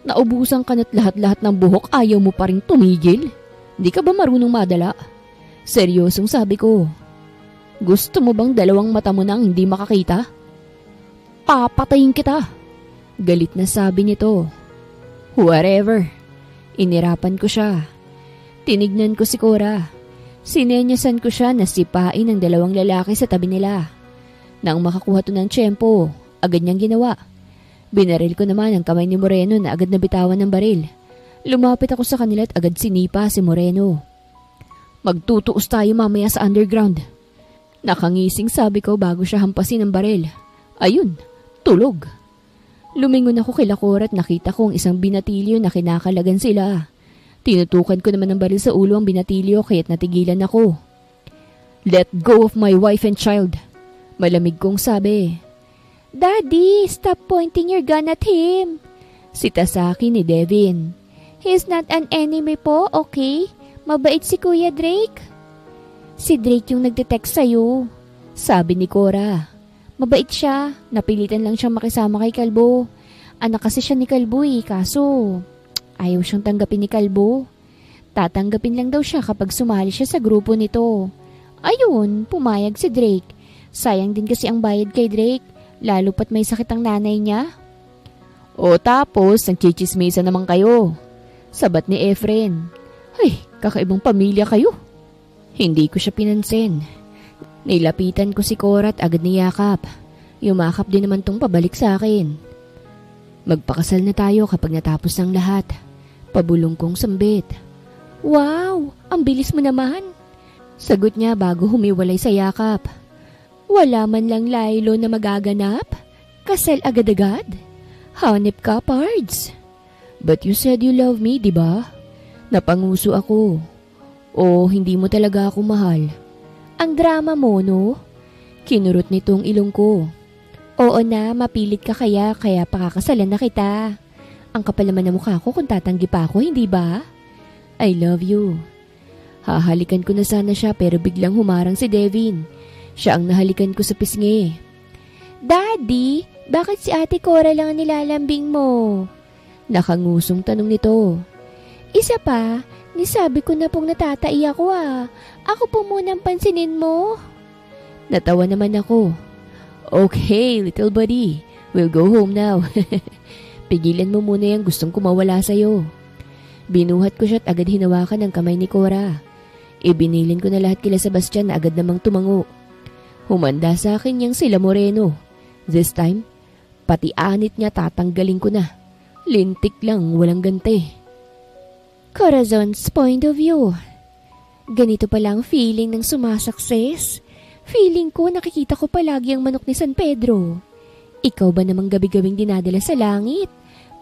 naubusan ka na't lahat-lahat ng buhok ayaw mo pa rin tumigil? Di ka ba marunong madala? Seryosong sabi ko. Gusto mo bang 2 mata mo nang hindi makakita? Papatayin kita. Galit na sabi nito. Whatever. Inirapan ko siya. Tinignan ko si Cora. Sinenyasan ko siya na sipain ng 2 lalaki sa tabi nila. Nang makakuha to ng tiyempo, agad niyang ginawa. Binaril ko naman ang kamay ni Moreno na agad nabitawan ng baril. Lumapit ako sa kanila at agad sinipa si Moreno. Magtutuos tayo mamaya sa underground. Nakangising sabi ko bago siya hampasin ng baril. Ayun, tulog. Lumingon ako kay Cora at nakita ko ang isang binatilyo na kinakalagan sila. Tinutukan ko naman ng baril sa ulo ang binatilyo kaya't natigilan ako. Let go of my wife and child. Malamig kong sabi. Daddy, stop pointing your gun at him. Sita sa akin ni Devin. He's not an enemy po, okay? Mabait si Kuya Drake. Si Drake yung nagte-text sa'yo. Sabi ni Cora. Mabait siya. Napilitan lang siyang makisama kay Kalbo. Anak kasi siya ni Kalbo kaso ayaw siyang tanggapin ni Kalbo. Tatanggapin lang daw siya kapag sumali siya sa grupo nito. Ayun, pumayag si Drake. Sayang din kasi ang bayad kay Drake, lalo pat may sakit ang nanay niya. O tapos, nagchichismisa naman kayo. Sabat ni Efren. Ay, kakaibang pamilya kayo. Hindi ko siya pinansin. Nilapitan ko si Cora at agad niyakap. Yumakap din naman tong pabalik sa akin. Magpakasal na tayo kapag natapos ng lahat. Pabulong kong sambit. Wow, ang bilis mo naman. Sagot niya bago humiwalay sa yakap. Wala man lang laylo na magaganap? Kasal agad-agad? Hanip ka, Pards. But you said you love me, diba? Napanguso ako. O hindi mo talaga ako mahal? Ang drama mo, no? Kinurot nitong ilong ko. Oo na, mapilit ka kaya pakakasalan na kita. Ang kapal naman ng mukha ko kung tatanggi pa ako, hindi ba? I love you. Hahalikan ko na sana siya pero biglang humarang si Devin. Siya ang nahalikan ko sa pisngi. Daddy, bakit si Ate Cora lang ang nilalambing mo? Nakangusong tanong nito. Isa pa, nisabi ko na pong natatai ako Ako po munang pansinin mo. Natawa naman ako. Okay, little buddy. We'll go home now. Pigilan mo muna yung gustong kumawala sa'yo. Binuhat ko siya at agad hinawakan ang kamay ni Cora. Ibinilin ko na lahat kila Sebastian na agad namang tumango. Humanda sa akin yung sila Moreno. This time, pati anit niya tatanggalin ko na. Lintik lang, walang gante. Corazon's point of view. Ganito pala ang feeling ng sumasakses. Feeling ko nakikita ko palagi ang manok ni San Pedro. Ikaw ba namang gabi-gabing dinadala sa langit?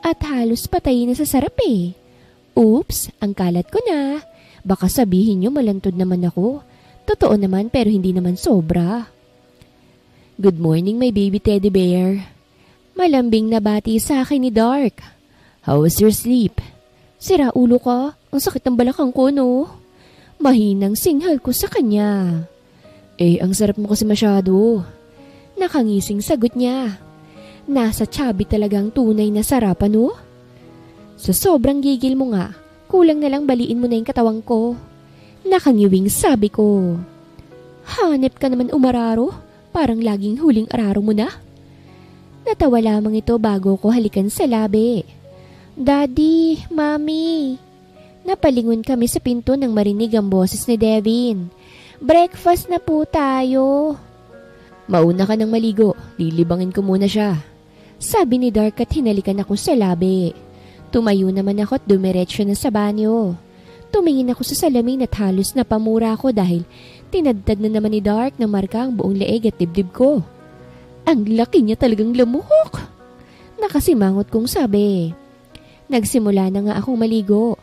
At halos patay na sa sarap Oops, ang kalat ko na. Baka sabihin niyo malantod naman ako. Totoo naman pero hindi naman sobra. Good morning, my baby teddy bear. Malambing na bati sa akin ni Dark. How was your sleep? Sira ulo ka. Ang sakit ng balakang ko, no? Mahinang singhal ko sa kanya. Ang sarap mo kasi masyado. Nakangising sagot niya. Nasa chubby talagang tunay na sarapan, no? Sa sobrang gigil mo nga, kulang na lang baliin mo na yung katawang ko. Nakangiwing sabi ko. Hanip ka naman umararo, parang laging huling araro mo na. Natawa lamang ito bago ko halikan sa labi. Daddy, Mommy. Napalingon kami sa pinto nang marinig ang boses ni Devin. Breakfast na po tayo. Mauna ka ng maligo, lilibangin ko muna siya. Sabi ni Dark at hinalikan ako sa labi. Tumayo naman ako at dumiretso na sa banyo. Tumingin ako sa salamin at halos napamura ako dahil tinadtad na naman ni Dark na marka ang buong leeg at dibdib ko. Ang laki niya talagang lamok. Nakasimangot kong sabi. Nagsimula na nga akong maligo.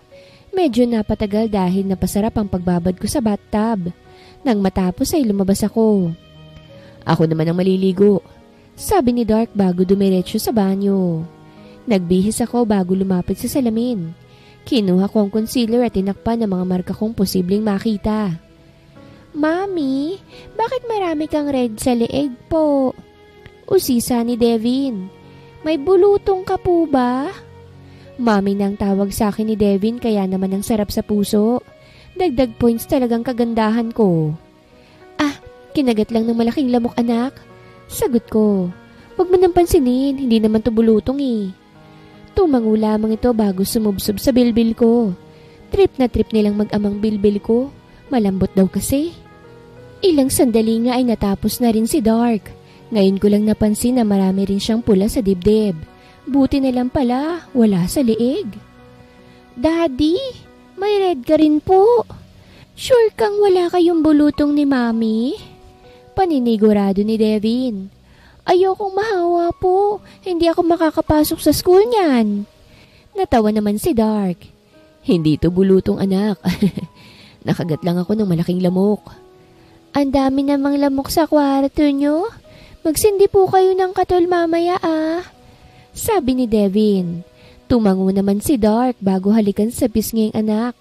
Medyo napatagal dahil napasarap ang pagbabad ko sa bathtub. Nang matapos ay lumabas ako. Ako naman ang maliligo. Sabi ni Dark bago dumiretso sa banyo. Nagbihis ako bago lumapit sa salamin. Kinuha ko ang concealer at tinakpan ang mga marka kong posibleng makita. Mami, bakit marami kang red sa leeg po? Usisa ni Devin. May bulutong ka po ba? Mami nang tawag sa akin ni Devin kaya naman ang sarap sa puso. Dagdag points talagang kagandahan ko. Kinagat lang ng malaking lamok anak. Sagot ko. Huwag mo nang pansinin, hindi naman to bulutong Tumango lamang ito bago sumubsob sa bilbil ko. Trip na trip nilang mag-amang bilbil ko. Malambot daw kasi. Ilang sandali nga ay natapos na rin si Dark. Ngayon ko lang napansin na marami rin siyang pula sa dibdib. Buti na lang pala, wala sa leeg. Daddy, may red ka rin po. Sure kang wala kayong bulutong ni Mami? Paninigurado ni Devin. Ayokong mahawa po. Hindi ako makakapasok sa school niyan. Natawa naman si Dark. Hindi to bulutong anak. Nakagat lang ako ng malaking lamok. Ang dami namang lamok sa kwarto nyo. Magsindi po kayo ng katol mamaya Sabi ni Devin. Tumango naman si Dark bago halikan sa pisnging anak.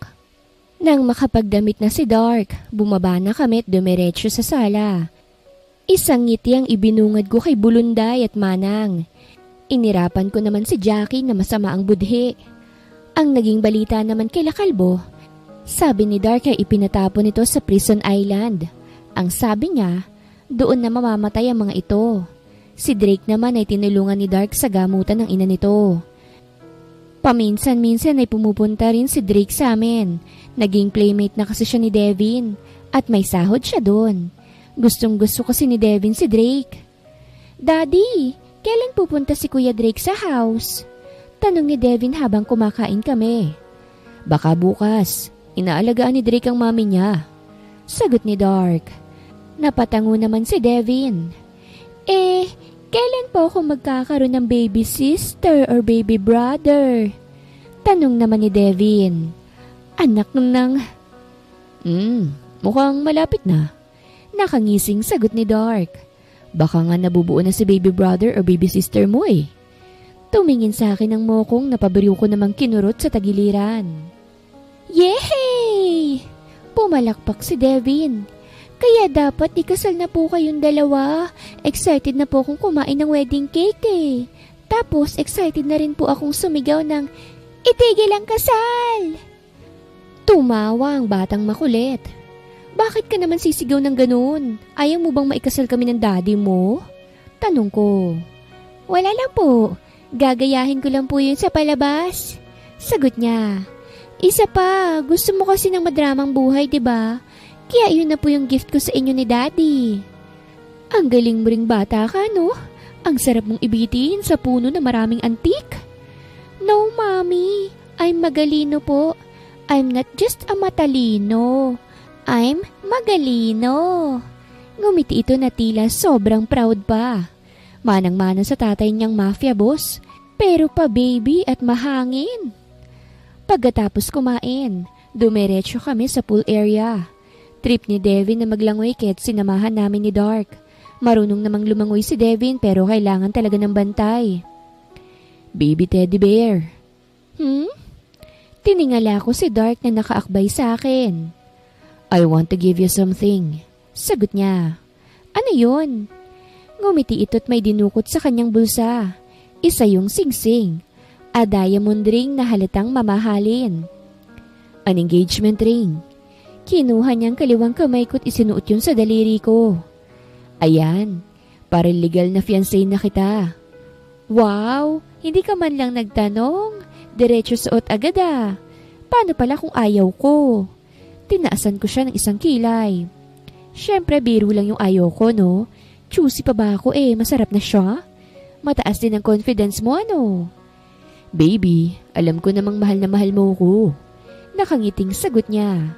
Nang makapagdamit na si Dark, bumaba na kami at dumiretso sa sala. Isang ngiti ang ibinungad ko kay Bulunday at Manang. Inirapan ko naman si Jackie na masama ang budhi. Ang naging balita naman kay Lakalbo, sabi ni Dark ay ipinatapon ito sa Prison Island. Ang sabi niya, doon na mamamatay ang mga ito. Si Drake naman ay tinulungan ni Dark sa gamutan ng ina nito. Paminsan-minsan ay pumupunta rin si Drake sa amin. Naging playmate na kasi siya ni Devin at may sahod siya doon. Gustong-gusto kasi ni Devin si Drake. Daddy, kailan pupunta si Kuya Drake sa house? Tanong ni Devin habang kumakain kami. Baka bukas. Inaalagaan ni Drake ang mami niya. Sagot ni Dark. Napatango naman si Devin. Kailan po ako magkakaroon ng baby sister or baby brother? Tanong naman ni Devin. Anak ng... mukhang malapit na. Nakangising sagot ni Dark. Baka nga nabubuo na si baby brother or baby sister mo eh. Tumingin sa akin ang mokong na pabariw ko namang kinurot sa tagiliran. Yehey! Pumalakpak si Devin. Kaya dapat ikasal na po kayong dalawa. Excited na po akong kumain ng wedding cake eh. Tapos excited na rin po akong sumigaw ng, itigil ang kasal! Tumawa ang batang makulit. Bakit ka naman sisigaw ng ganun? Ayaw mo bang maikasal kami ng daddy mo? Tanong ko. Wala lang po. Gagayahin ko lang po yun sa palabas. Sagot niya. Isa pa, gusto mo kasi ng madramang buhay, diba? Kaya yun na po yung gift ko sa inyo ni daddy. Ang galing mo ring bata ka, no? Ang sarap mong ibitin sa puno na maraming antik. No, mommy. I'm magalino po. I'm not just a matalino. I'm magalino. Ngumiti ito na tila sobrang proud pa. Manang-mana sa tatay niyang mafia boss, pero pa baby at mahangin. Pagkatapos kumain, dumiretso kami sa pool area. Trip ni Devin na maglangoy kaya't sinamahan namin ni Dark. Marunong namang lumangoy si Devin pero kailangan talaga ng bantay. Baby teddy bear. Tiningala ko si Dark na nakaakbay sa akin. I want to give you something. Sagot niya. Ano yun? Ngumiti ito't may dinukot sa kanyang bulsa. Isa yung singsing. A diamond ring na halatang mamahalin. An engagement ring. Kinuha niyang kaliwang kamay ko't isinuot yun sa daliri ko. Ayan, para legal na fiancé na kita. Wow, hindi ka man lang nagtanong. Diretso suot agad ah. Paano pala kung ayaw ko? Tinaasan ko siya ng isang kilay. Siyempre biro lang yung ayaw ko, no? Choosy pa ba ako masarap na siya? Mataas din ang confidence mo, ano? Baby, alam ko namang mahal na mahal mo ko. Nakangiting sagot niya.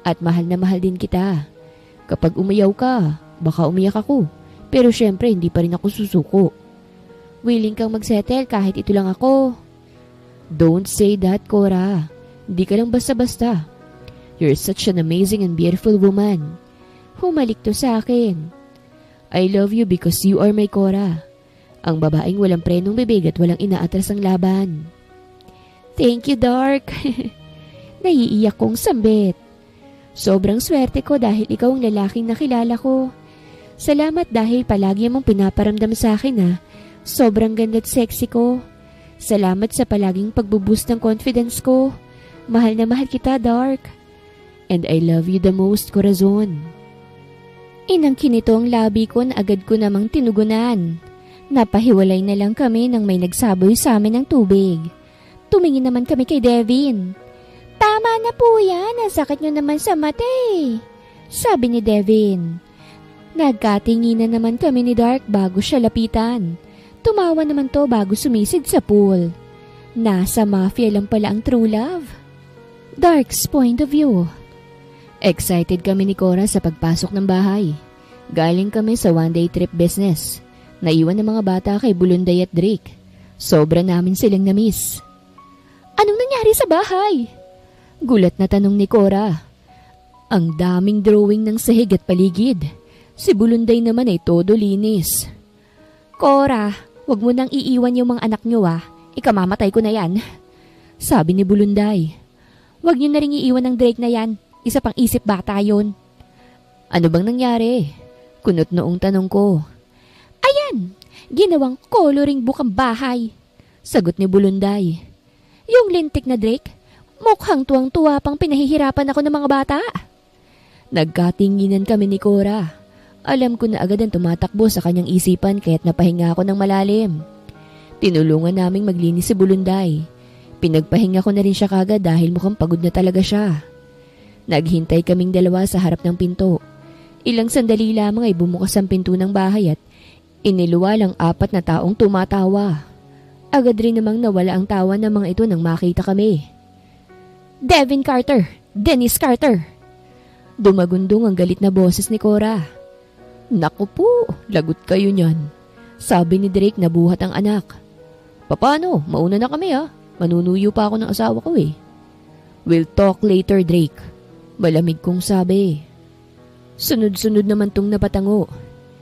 At mahal na mahal din kita. Kapag umayaw ka, baka umiyak ako. Pero syempre hindi pa rin ako susuko. Willing kang magsettle kahit ito lang ako. Don't say that, Cora. Hindi ka lang basta-basta. You're such an amazing and beautiful woman. Humalik to sa akin. I love you because you are my Cora. Ang babaeng walang prenong bibig at walang inaatras ang laban. Thank you, Dark. Naiiyak kong sambit. Sobrang swerte ko dahil ikaw ang lalaking nakilala ko. Salamat dahil palagi mong pinaparamdam sa akin sobrang ganda at sexy ko. Salamat sa palaging pagbuboost ng confidence ko. Mahal na mahal kita, Dark. And I love you the most, Corazon. Inangkin ito ang labi ko na agad ko namang tinugunan. Napahiwalay na lang kami nang may nagsaboy sa amin ng tubig. Tumingin naman kami kay Devin. Tama na po yan, ang sakit nyo naman sa mata sabi ni Devin. Nagkatinginan naman kami ni Dark bago siya lapitan. Tumawa naman to bago sumisid sa pool. Nasa mafia lang pala ang true love. Dark's point of view. Excited kami ni Cora sa pagpasok ng bahay. Galing kami sa one-day trip business. Naiwan ng mga bata kay Bulunday at Drake. Sobra namin silang na-miss. Anong nangyari sa bahay? Gulat na tanong ni Cora. Ang daming drawing ng sahig at paligid. Si Bulunday naman ay todo linis. Cora, wag mo nang iiwan yung mga anak nyo Ikamamatay ko na yan. Sabi ni Bulunday. Huwag niyo na ring iiwan ng Drake na yan. Isa pang isip bata yun. Ano bang nangyari? Kunot noong tanong ko. Ayan! Ginawang coloring book ang bahay. Sagot ni Bulunday. Yung lintik na Drake, mukhang tuwang-tuwa pang pinahihirapan ako ng mga bata. Nagkatinginan kami ni Cora. Alam ko na agad ang tumatakbo sa kanyang isipan kaya't napahinga ako ng malalim. Tinulungan naming maglinis si Bulunday. Pinagpahinga ko na rin siya kagad dahil mukhang pagod na talaga siya. Naghintay kaming dalawa sa harap ng pinto. Ilang sandali lamang ay bumukas ang pinto ng bahay at iniluwal ang 4 na taong tumatawa. Agad rin namang nawala ang tawa ng mga ito nang makita kami. Devin Carter! Dennis Carter! Dumagundong ang galit na boses ni Cora. Naku po, lagot kayo niyan. Sabi ni Drake na buhat ang anak. Paano? Mauna na kami ha. Manunuyo pa ako ng asawa ko eh. We'll talk later, Drake. Malamig kong sabi. Sunod-sunod naman tong napatango.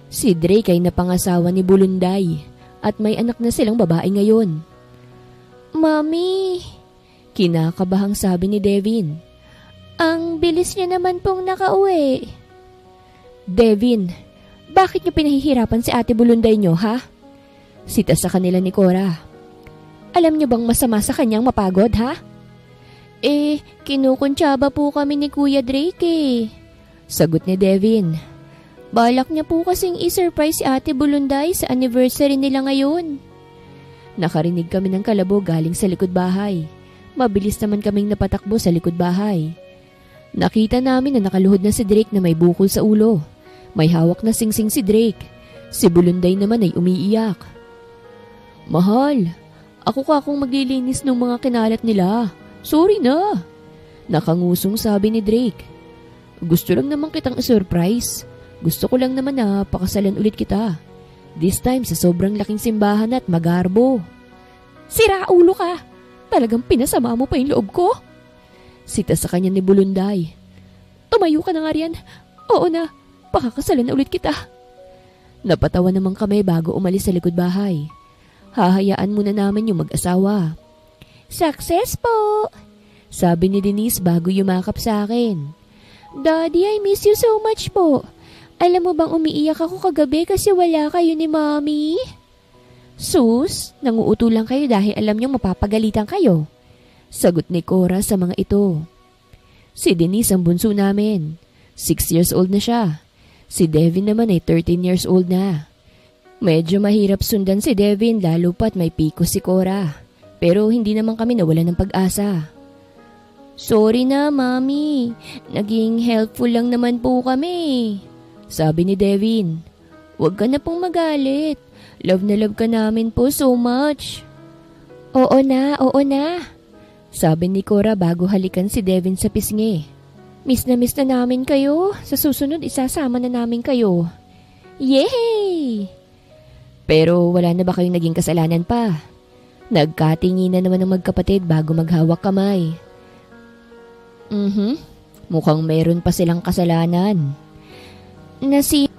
Si Drake ay napangasawa ni Bulunday at may anak na silang babae ngayon. Mami! Kinakabahang sabi ni Devin. Ang bilis niya naman pong nakauwi. Devin, bakit niyo pinahihirapan si Ate Bulunday niyo, ha? Sita sa kanila ni Cora. Alam niyo bang masama sa kanyang mapagod, ha? Kinukuntsaba po kami ni Kuya Drake eh. Sagot ni Devin. Balak niya po kasing i-surprise si Ate Bulunday sa anniversary nila ngayon. Nakarinig kami ng kalabo galing sa likod bahay. Mabilis naman kaming napatakbo sa likod bahay. Nakita namin na nakaluhod na si Drake na may bukol sa ulo. May hawak na singsing si Drake. Si Bulunday naman ay umiiyak. Mahal, ako ka akong maglilinis ng mga kinalat nila. Sorry na. Nakangusong sabi ni Drake. Gusto lang naman kitang i-surprise. Gusto ko lang naman na pakasalan ulit kita. This time sa sobrang laking simbahan at magarbo. Sira ulo ka. Talagang pinasama mo pa yung loob ko. Sita sa kanya ni Bulunday. Tumayo ka na nga riyan. Oo na, pakakasalan na ulit kita. Napatawa naman kami bago umalis sa likod bahay. Hahayaan muna namin yung mag-asawa. Success po! Sabi ni Denise bago yumakap sa akin. Daddy, I miss you so much po. Alam mo bang umiiyak ako kagabi kasi wala kayo ni Mommy? Sus, nanguuto lang kayo dahil alam niyong mapapagalitan kayo. Sagot ni Cora sa mga ito. Si Denise ang bunso namin. 6 years old na siya. Si Devin naman ay 13 years old na. Medyo mahirap sundan si Devin lalo pat may piko si Cora. Pero hindi naman kami nawalan ng pag-asa. Sorry na, Mommy. Naging helpful lang naman po kami. Sabi ni Devin. Huwag ka na pong magalit. Love na love ka namin po so much. Oo na. Sabi ni Cora bago halikan si Devin sa pisngi. Miss na namin kayo. Sa susunod isasama na namin kayo. Yay! Pero wala na ba kayong naging kasalanan pa? Nagkatinginan naman ng magkapatid bago maghawak kamay. Mukhang meron pa silang kasalanan.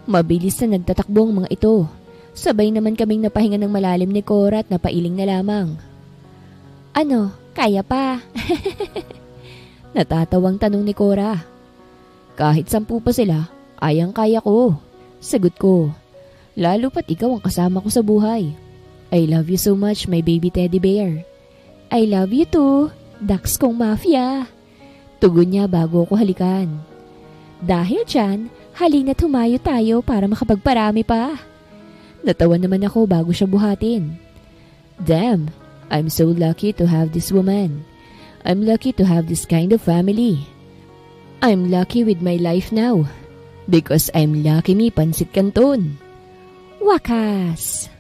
Mabilis na nagtatakbo ang mga ito. Sabay naman kaming napahinga ng malalim ni Cora at napailing na lamang. Ano, kaya pa? Natatawang tanong ni Cora. Kahit 10 pa sila, kayang-kaya ko. Sagot ko. Lalo pat ikaw ang kasama ko sa buhay. I love you so much, my baby teddy bear. I love you too, Dax kong mafia. Tugon niya bago ko halikan. Dahil dyan, halina't humayo tayo para makapagparami pa. Natawa naman ako bago siya buhatin. Damn, I'm so lucky to have this woman. I'm lucky to have this kind of family. I'm lucky with my life now. Because I'm lucky me Pansit Canton. Wakas!